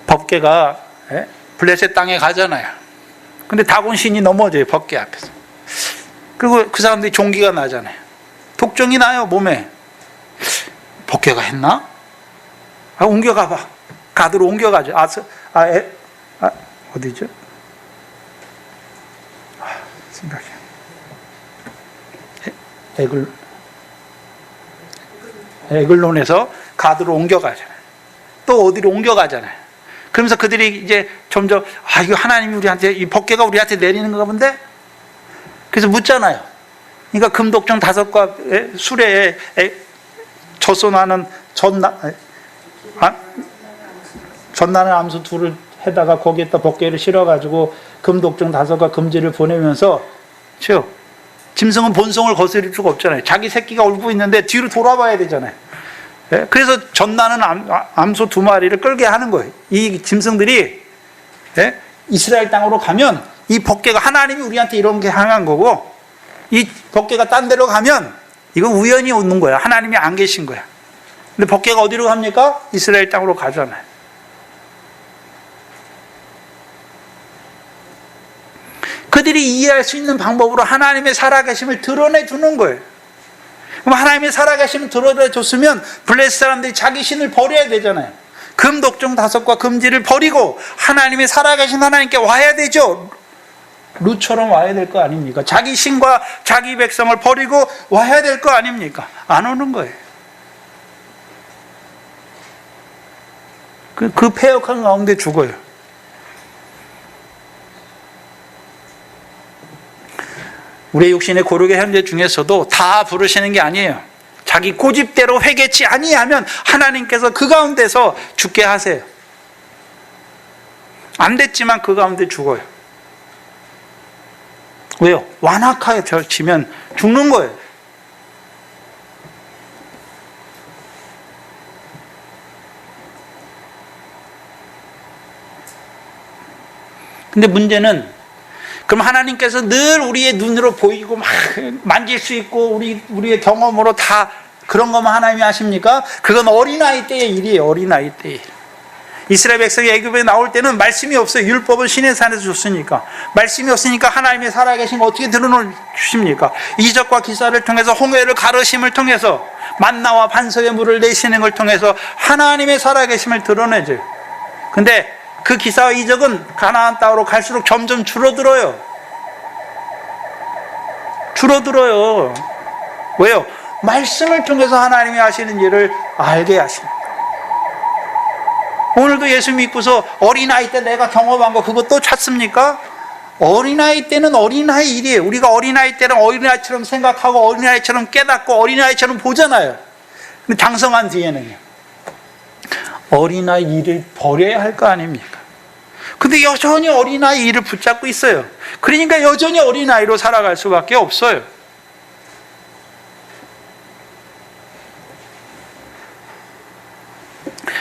법궤가 블레셋 땅에 가잖아요. 근데 다곤 신이 넘어져요, 법궤 앞에서. 그리고 그 사람들이 종기가 나잖아요. 독종이 나요, 몸에. 법궤가 했나? 옮겨가봐. 가드로 옮겨가죠. 어디죠? 생각해. 에글론에서 가드로 옮겨가잖아요. 또 어디로 옮겨가잖아요. 그러면서 그들이 이제 점점 이거 하나님이 우리한테, 이 법궤가 우리한테 내리는 건가 본데? 그래서 묻잖아요. 그러니까 금독종 5과 수레에 젖소나는 전나는 암수 2를 해다가 거기에다 법궤를 실어가지고 금독종 5과 금지를 보내면서, 그렇죠? 짐승은 본성을 거스릴 수가 없잖아요. 자기 새끼가 울고 있는데 뒤로 돌아봐야 되잖아요. 그래서 전나는 암소 2마리를 끌게 하는 거예요. 이 짐승들이 이스라엘 땅으로 가면 이 법궤가, 하나님이 우리한테 이런 게 향한 거고, 이 법궤가 딴 데로 가면 이건 우연히 오는 거야. 하나님이 안 계신 거야. 근데 법궤가 어디로 갑니까? 이스라엘 땅으로 가잖아요. 그들이 이해할 수 있는 방법으로 하나님의 살아계심을 드러내 주는 거예요. 그럼 하나님의 살아계심을 드러내 줬으면 블레셋 사람들이 자기 신을 버려야 되잖아요. 금독종 5과 금지를 버리고 하나님의 살아계신 하나님께 와야 되죠. 룻처럼 와야 될 거 아닙니까? 자기 신과 자기 백성을 버리고 와야 될 거 아닙니까? 안 오는 거예요. 그 패역한 가운데 죽어요. 우리의 육신의 고력의 현재 중에서도 다 부르시는 게 아니에요. 자기 고집대로 회개치 아니하면 하나님께서 그 가운데서 죽게 하세요. 안 됐지만 그 가운데 죽어요. 왜요? 완악하게 치면 죽는 거예요. 근데 문제는, 그럼 하나님께서 늘 우리의 눈으로 보이고 막 만질 수 있고 우리의 경험으로 다 그런 것만 하나님이 하십니까? 그건 어린아이 때의 일이에요. 어린아이 때의 일. 이스라엘 백성이 애굽에 나올 때는 말씀이 없어요. 율법은 신의 산에서 줬으니까. 말씀이 없으니까 하나님의 살아계신 거 어떻게 드러내주십니까? 이적과 기사를 통해서, 홍해를 가르심을 통해서, 만나와 반석의 물을 내시는 걸 통해서 하나님의 살아계심을 드러내줘요. 근데 그 기사와 이적은 가나안 땅으로 갈수록 점점 줄어들어요. 왜요? 말씀을 통해서 하나님이 하시는 일을 알게 하십니다. 오늘도 예수 믿고서 어린아이 때 내가 경험한 거 그거 또 찾습니까? 어린아이 때는 어린아이 일이에요. 우리가 어린아이 때는 어린아이처럼 생각하고 어린아이처럼 깨닫고 어린아이처럼 보잖아요. 근데 장성한 뒤에는요, 어린아이 일을 버려야 할 거 아닙니까? 근데 여전히 어린아이 일을 붙잡고 있어요. 그러니까 여전히 어린아이로 살아갈 수밖에 없어요.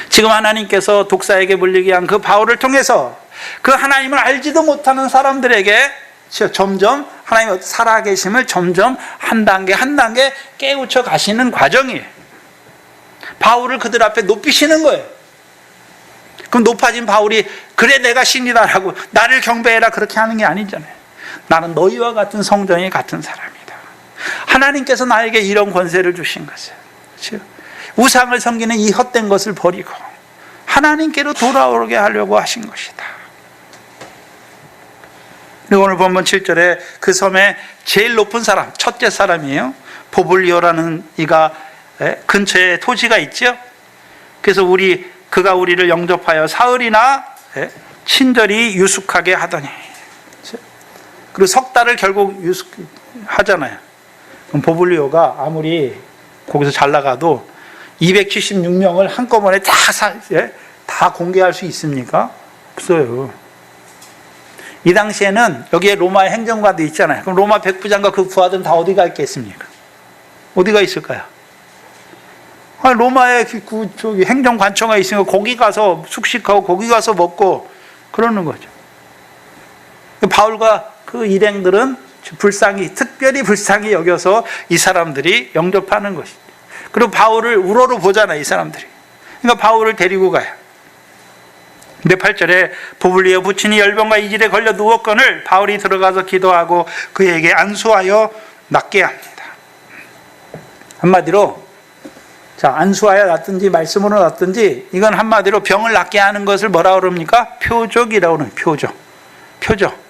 지금 하나님께서 독사에게 물리게 한 그 바울을 통해서 그 하나님을 알지도 못하는 사람들에게 점점 하나님의 살아계심을 점점 한 단계 한 단계 깨우쳐 가시는 과정이에요. 바울을 그들 앞에 높이시는 거예요. 그럼 높아진 바울이 그래 내가 신이다라고 나를 경배해라 그렇게 하는 게 아니잖아요. 나는 너희와 같은 성전이 같은 사람이다. 하나님께서 나에게 이런 권세를 주신 것이에요. 그렇죠? 우상을 섬기는 이 헛된 것을 버리고 하나님께로 돌아오게 하려고 하신 것이다. 그리고 오늘 본문 7절에 그 섬의 제일 높은 사람, 첫째 사람이에요. 보블리오라는 이가 근처에 토지가 있죠. 그래서 그가 우리를 영접하여 사흘이나 친절히 유숙하게 하더니, 그리고 석 달을 결국 유숙하잖아요. 그럼 보블리오가 아무리 거기서 잘 나가도 276명을 한꺼번에 다 공개할 수 있습니까? 없어요. 이 당시에는 여기에 로마의 행정관도 있잖아요. 그럼 로마 백부장과 그 부하들은 다 어디가 있겠습니까? 어디가 있을까요? 로마의 행정관청가 있으니까 거기 가서 숙식하고 거기 가서 먹고 그러는 거죠. 바울과 그 일행들은 특별히 불쌍히 여겨서 이 사람들이 영접하는 것이죠. 그리고 바울을 우러러 보잖아요, 이 사람들이. 그러니까 바울을 데리고 가요. 근데 8절에 보블리오 부친이 열병과 이질에 걸려 누웠거늘 바울이 들어가서 기도하고 그에게 안수하여 낫게 합니다. 한마디로 안수하여 낫든지 말씀으로 낫든지 이건 한마디로 병을 낫게 하는 것을 뭐라 그럽니까? 표적이라고 그러는 표적.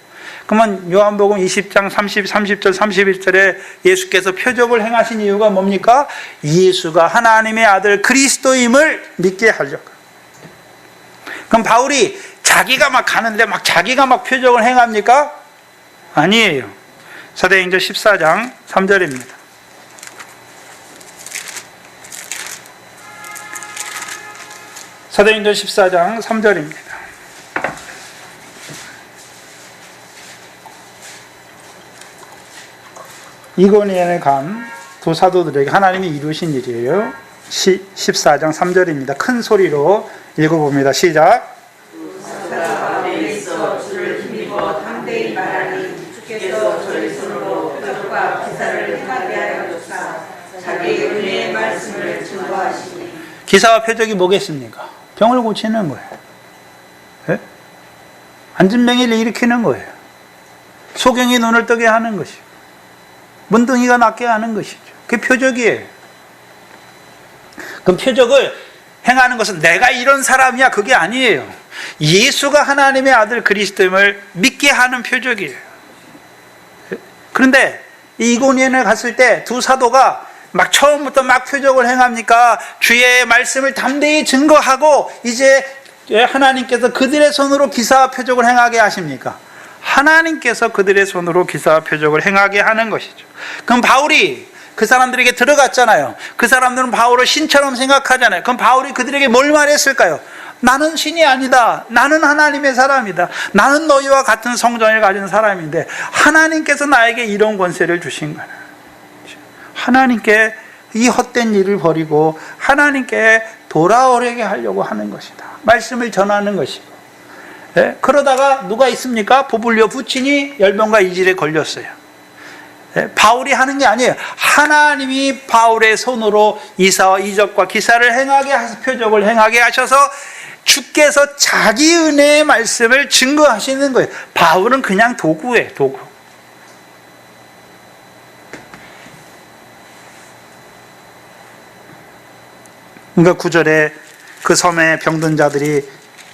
그러면 요한복음 20장 30절 31절에 예수께서 표적을 행하신 이유가 뭡니까? 예수가 하나님의 아들 그리스도임을 믿게 하려고. 그럼 바울이 자기가 막 가는데 자기가 표적을 행합니까? 아니에요. 사도행전 14장 3절입니다. 사도행전 14장 3절입니다. 이고니온에 간 두 사도들에게 하나님이 이루신 일이에요. 14장 3절입니다. 큰 소리로 읽어봅니다. 시작. 주를 힘입어 담대히 말하니 주께서 저희 손으로 표적과 기사를 행하게 하여 주사 자기의 은혜의 말씀을 증거하시니. 기사와 표적이 뭐겠습니까? 병을 고치는 거예요. 네? 안진뱅이를 일으키는 거예요. 소경이 눈을 뜨게 하는 것이죠. 문둥이가 낫게 하는 것이죠. 그게 표적이에요. 그럼 표적을 행하는 것은 내가 이런 사람이야 그게 아니에요. 예수가 하나님의 아들 그리스도임을 믿게 하는 표적이에요. 그런데 이고니온에 갔을 때 두 사도가 처음부터 표적을 행합니까? 주의 말씀을 담대히 증거하고 이제 하나님께서 그들의 손으로 기사와 표적을 행하게 하십니까? 하나님께서 그들의 손으로 기사와 표적을 행하게 하는 것이죠. 그럼 바울이 그 사람들에게 들어갔잖아요. 그 사람들은 바울을 신처럼 생각하잖아요. 그럼 바울이 그들에게 뭘 말했을까요? 나는 신이 아니다. 나는 하나님의 사람이다. 나는 너희와 같은 성전을 가진 사람인데 하나님께서 나에게 이런 권세를 주신 거야. 하나님께 이 헛된 일을 버리고 하나님께 돌아오게 하려고 하는 것이다. 말씀을 전하는 것이고. 예? 그러다가 누가 있습니까? 보블리오 부친이 열병과 이질에 걸렸어요. 예? 바울이 하는 게 아니에요. 하나님이 바울의 손으로 이사와 이적과 기사를 행하게 하셔서 표적을 행하게 하셔서 주께서 자기 은혜의 말씀을 증거하시는 거예요. 바울은 그냥 도구예요, 도구. 그러니까 9절에 그 섬에 병든 자들이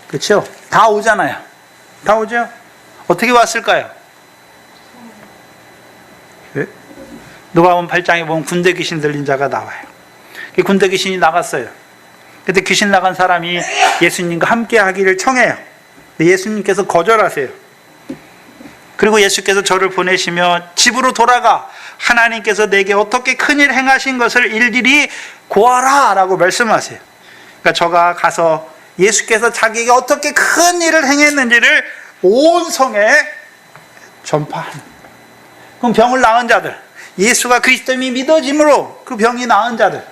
그렇죠? 다 오잖아요. 다 오죠? 어떻게 왔을까요? 네? 누가복음 8장에 보면 군대 귀신 들린 자가 나와요. 군대 귀신이 나갔어요. 그때 귀신 나간 사람이 예수님과 함께 하기를 청해요. 예수님께서 거절하세요. 그리고 예수께서 저를 보내시며 집으로 돌아가 하나님께서 내게 어떻게 큰일 행하신 것을 일일이 고하라 라고 말씀하세요. 그러니까 저가 가서 예수께서 자기가 어떻게 큰 일을 행했는지를 온 성에 전파하는. 그럼 병을 나은 자들, 예수가 그리스도임이 믿어짐으로 그 병이 나은 자들,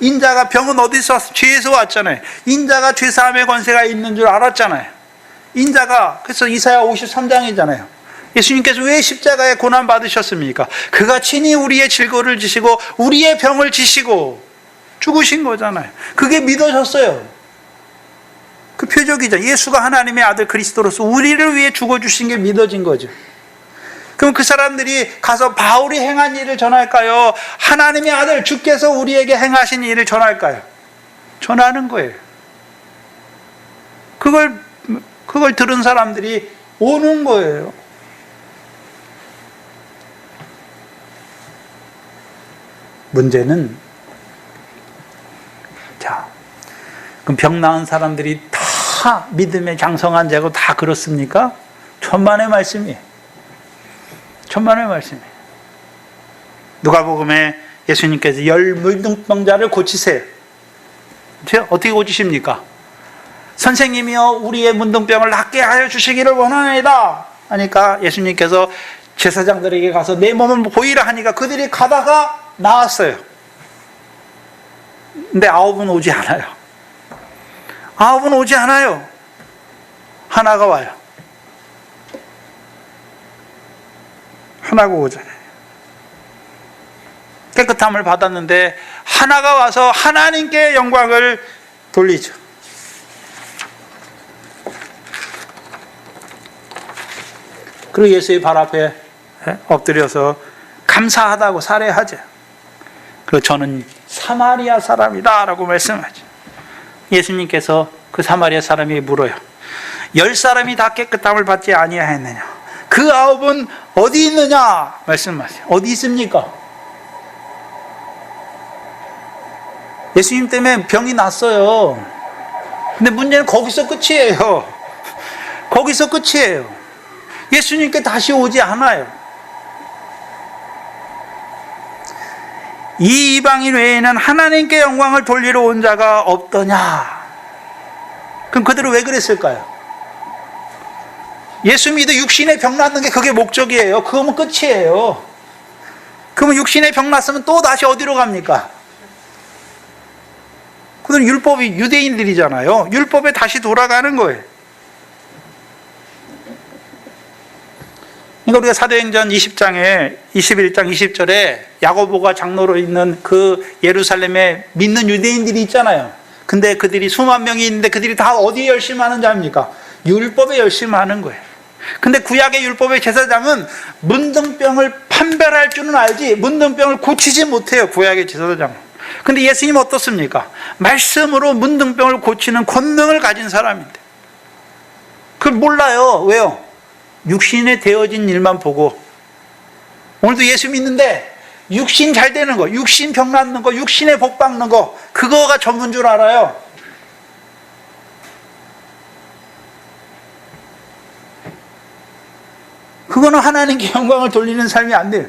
인자가 병은 어디서 왔어? 죄에서 왔잖아요. 인자가 죄사함의 권세가 있는 줄 알았잖아요. 인자가, 그래서 이사야 53장이잖아요. 예수님께서 왜 십자가에 고난 받으셨습니까? 그가 친히 우리의 질고를 지시고 우리의 병을 지시고 죽으신 거잖아요. 그게 믿어졌어요. 그 표적이죠. 예수가 하나님의 아들 그리스도로서 우리를 위해 죽어주신 게 믿어진 거죠. 그럼 그 사람들이 가서 바울이 행한 일을 전할까요? 하나님의 아들 주께서 우리에게 행하신 일을 전할까요? 전하는 거예요. 그걸 들은 사람들이 오는 거예요. 문제는, 자, 그럼 병 나은 사람들이 다 믿음에 장성한 자고 다 그렇습니까? 천만의 말씀이에요. 천만의 말씀이에요. 누가복음에 예수님께서 10 문둥병자를 고치세요. 어떻게 고치십니까? 선생님이여 우리의 문둥병을 낫게 하여 주시기를 원하나이다 하니까 예수님께서 제사장들에게 가서 내 몸을 보이라 하니까 그들이 가다가 나왔어요. 근데 9은 오지 않아요. 9은 오지 않아요. 하나가 와요. 하나가 오잖아요. 깨끗함을 받았는데 하나가 와서 하나님께 영광을 돌리죠. 그리고 예수의 발 앞에 엎드려서 감사하다고 살해하죠. 그리고 저는 사마리아 사람이다 라고 말씀하죠. 예수님께서 그 사마리아 사람이 물어요. 10사람이 다 깨끗함을 받지 아니하였느냐? 그 9은 어디 있느냐? 말씀하세요. 어디 있습니까? 예수님 때문에 병이 났어요. 근데 문제는 거기서 끝이에요. 거기서 끝이에요. 예수님께 다시 오지 않아요. 이 이방인 외에는 하나님께 영광을 돌리러 온 자가 없더냐? 그럼 그들은 왜 그랬을까요? 예수 믿어 육신의 병 낫는 게 그게 목적이에요. 그거면 끝이에요. 그러면 육신의 병 났으면 또 다시 어디로 갑니까? 그들은 율법이 유대인들이잖아요. 율법에 다시 돌아가는 거예요. 그러니까 우리가 사도행전 20장에 21장 20절에 야고보가 장로로 있는 그 예루살렘에 믿는 유대인들이 있잖아요. 근데 그들이 수만 명이 있는데 그들이 다 어디에 열심하는 자입니까? 율법에 열심하는 거예요. 근데 구약의 율법의 제사장은 문둥병을 판별할 줄은 알지 문둥병을 고치지 못해요. 구약의 제사장은. 근데 예수님은 어떻습니까? 말씀으로 문둥병을 고치는 권능을 가진 사람인데 그걸 몰라요. 왜요? 육신에 되어진 일만 보고. 오늘도 예수 믿는데 육신 잘 되는 거, 육신 병 낫는 거, 육신에 복 받는 거, 그거가 전부인 줄 알아요. 그거는 하나님께 영광을 돌리는 삶이 안 돼요.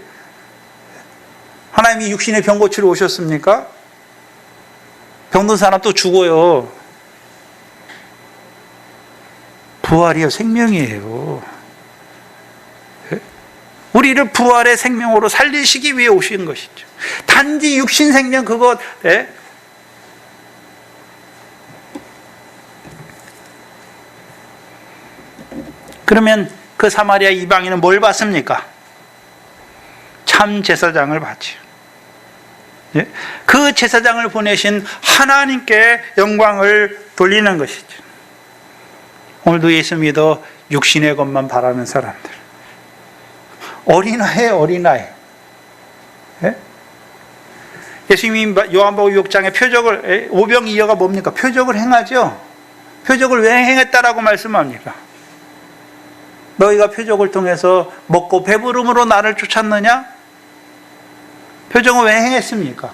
하나님이 육신의 병 고치러 오셨습니까? 병든 사람 또 죽어요. 부활이요, 생명이에요. 우리를 부활의 생명으로 살리시기 위해 오신 것이죠. 단지 육신 생명 그것, 그러면 그 사마리아 이방인은 뭘 받습니까? 참 제사장을 받죠. 그 제사장을 보내신 하나님께 영광을 돌리는 것이죠. 오늘도 예수 믿어 육신의 것만 바라는 사람들. 어린아이, 어린아이. 예수님이 요한복음 6장의 표적을, 오병이어가 뭡니까? 표적을 행하죠. 표적을 왜 행했다라고 말씀합니까? 너희가 표적을 통해서 먹고 배부름으로 나를 쫓았느냐? 표적을 왜 행했습니까?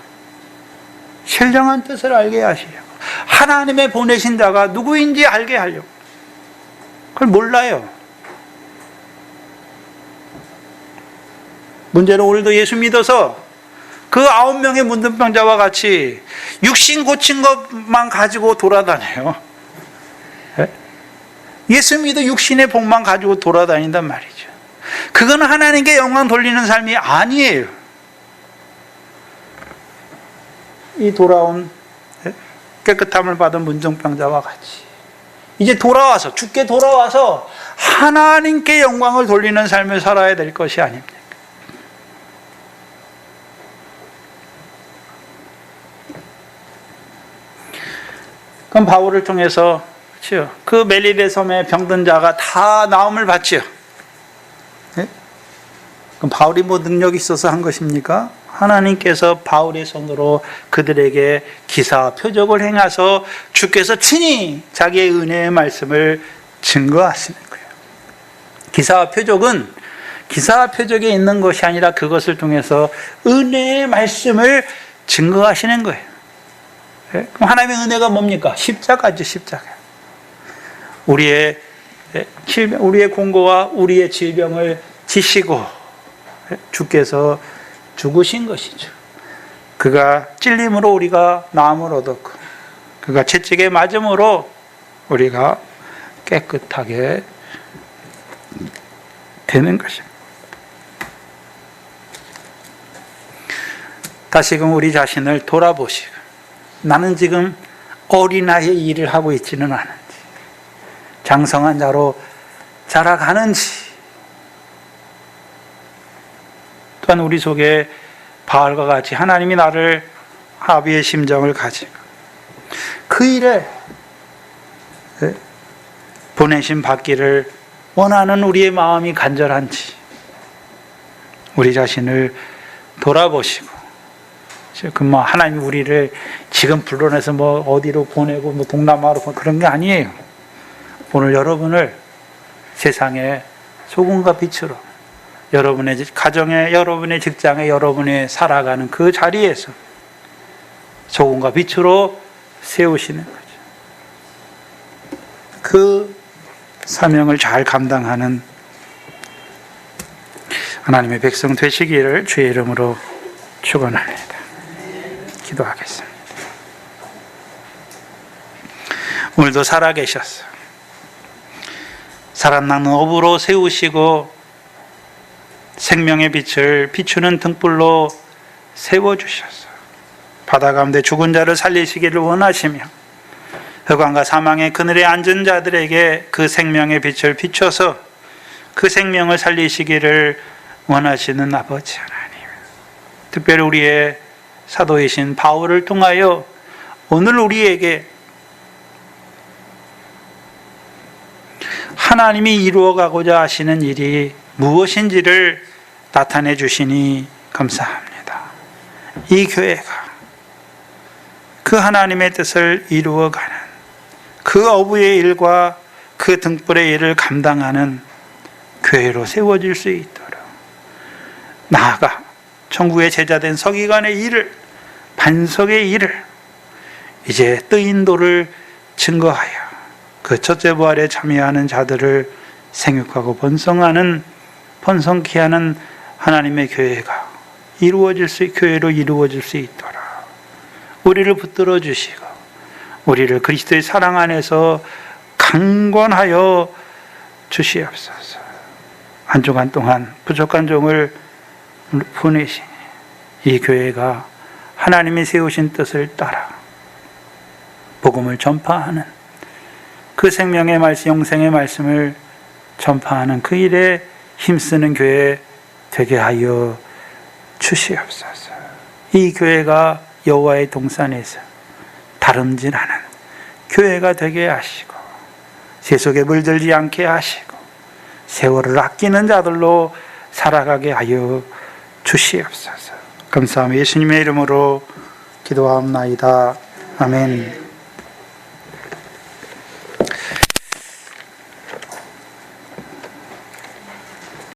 신령한 뜻을 알게 하시려고. 하나님의 보내신 자가 누구인지 알게 하려고. 그걸 몰라요. 문제는 오늘도 예수 믿어서 그 9명의 문둥병자와 같이 육신 고친 것만 가지고 돌아다녀요. 예수 믿어 육신의 복만 가지고 돌아다닌단 말이죠. 그건 하나님께 영광 돌리는 삶이 아니에요. 이 돌아온 깨끗함을 받은 문둥병자와 같이 이제 돌아와서, 죽게 돌아와서 하나님께 영광을 돌리는 삶을 살아야 될 것이 아닙니까? 그럼 바울을 통해서, 그렇죠? 그 멜리데 섬의 병든 자가 다 나음을 받죠. 네? 그럼 바울이 뭐 능력이 있어서 한 것입니까? 하나님께서 바울의 손으로 그들에게 기사와 표적을 행하셔서 주께서 친히 자기의 은혜의 말씀을 증거하시는 거예요. 기사와 표적은 기사와 표적에 있는 것이 아니라 그것을 통해서 은혜의 말씀을 증거하시는 거예요. 그럼 하나님의 은혜가 뭡니까? 십자가죠, 십자가. 우리의 공고와 우리의 질병을 지시고 주께서 죽으신 것이죠. 그가 찔림으로 우리가 나음을 얻었고, 그가 채찍에 맞음으로 우리가 깨끗하게 되는 것입니다. 다시금 우리 자신을 돌아보시고, 나는 지금 어린아이의 일을 하고 있지는 않은지, 장성한 자로 자라가는지, 또한 우리 속에 바울과 같이 하나님이 나를 합의의 심정을 가지고 그 일에 보내심 받기를 원하는 우리의 마음이 간절한지 우리 자신을 돌아보시고, 하나님이 우리를 지금 불러내서 어디로 보내고 동남아로 보내고 그런 게 아니에요. 오늘 여러분을 세상의 소금과 빛으로, 여러분의 가정에, 여러분의 직장에, 여러분이 살아가는 그 자리에서 소금과 빛으로 세우시는 거죠. 그 사명을 잘 감당하는 하나님의 백성 되시기를 주의 이름으로 축원합니다. 기도하겠습니다. 오늘도 살아계셔서 살아나는 업으로 세우시고 생명의 빛을 비추는 등불로 세워주셔서 바다 가운데 죽은 자를 살리시기를 원하시며 흑암과 사망의 그늘에 앉은 자들에게 그 생명의 빛을 비춰서 그 생명을 살리시기를 원하시는 아버지 하나님, 특별히 우리의 사도이신 바울을 통하여 오늘 우리에게 하나님이 이루어가고자 하시는 일이 무엇인지를 나타내 주시니 감사합니다. 이 교회가 그 하나님의 뜻을 이루어가는 그 어부의 일과 그 등불의 일을 감당하는 교회로 세워질 수 있도록, 나아가 천국의 제자된 서기관의 일을, 반석의 일을, 이제 뜨인 돌을 증거하여 그 첫째 부활에 참여하는 자들을 생육하고 번성케 하는 하나님의 교회가 교회로 이루어질 수 있도록 우리를 붙들어 주시고, 우리를 그리스도의 사랑 안에서 강권하여 주시옵소서. 한 주간 동안 부족한 종을 보내시니 이 교회가 하나님이 세우신 뜻을 따라 복음을 전파하는, 그 생명의 말씀, 영생의 말씀을 전파하는 그 일에 힘쓰는 교회 되게 하여 주시옵소서. 이 교회가 여호와의 동산에서 다름질하는 교회가 되게 하시고, 세속에 물들지 않게 하시고, 세월을 아끼는 자들로 살아가게 하여 주시옵소서. 감사하며 예수님의 이름으로 기도하옵나이다. 아멘.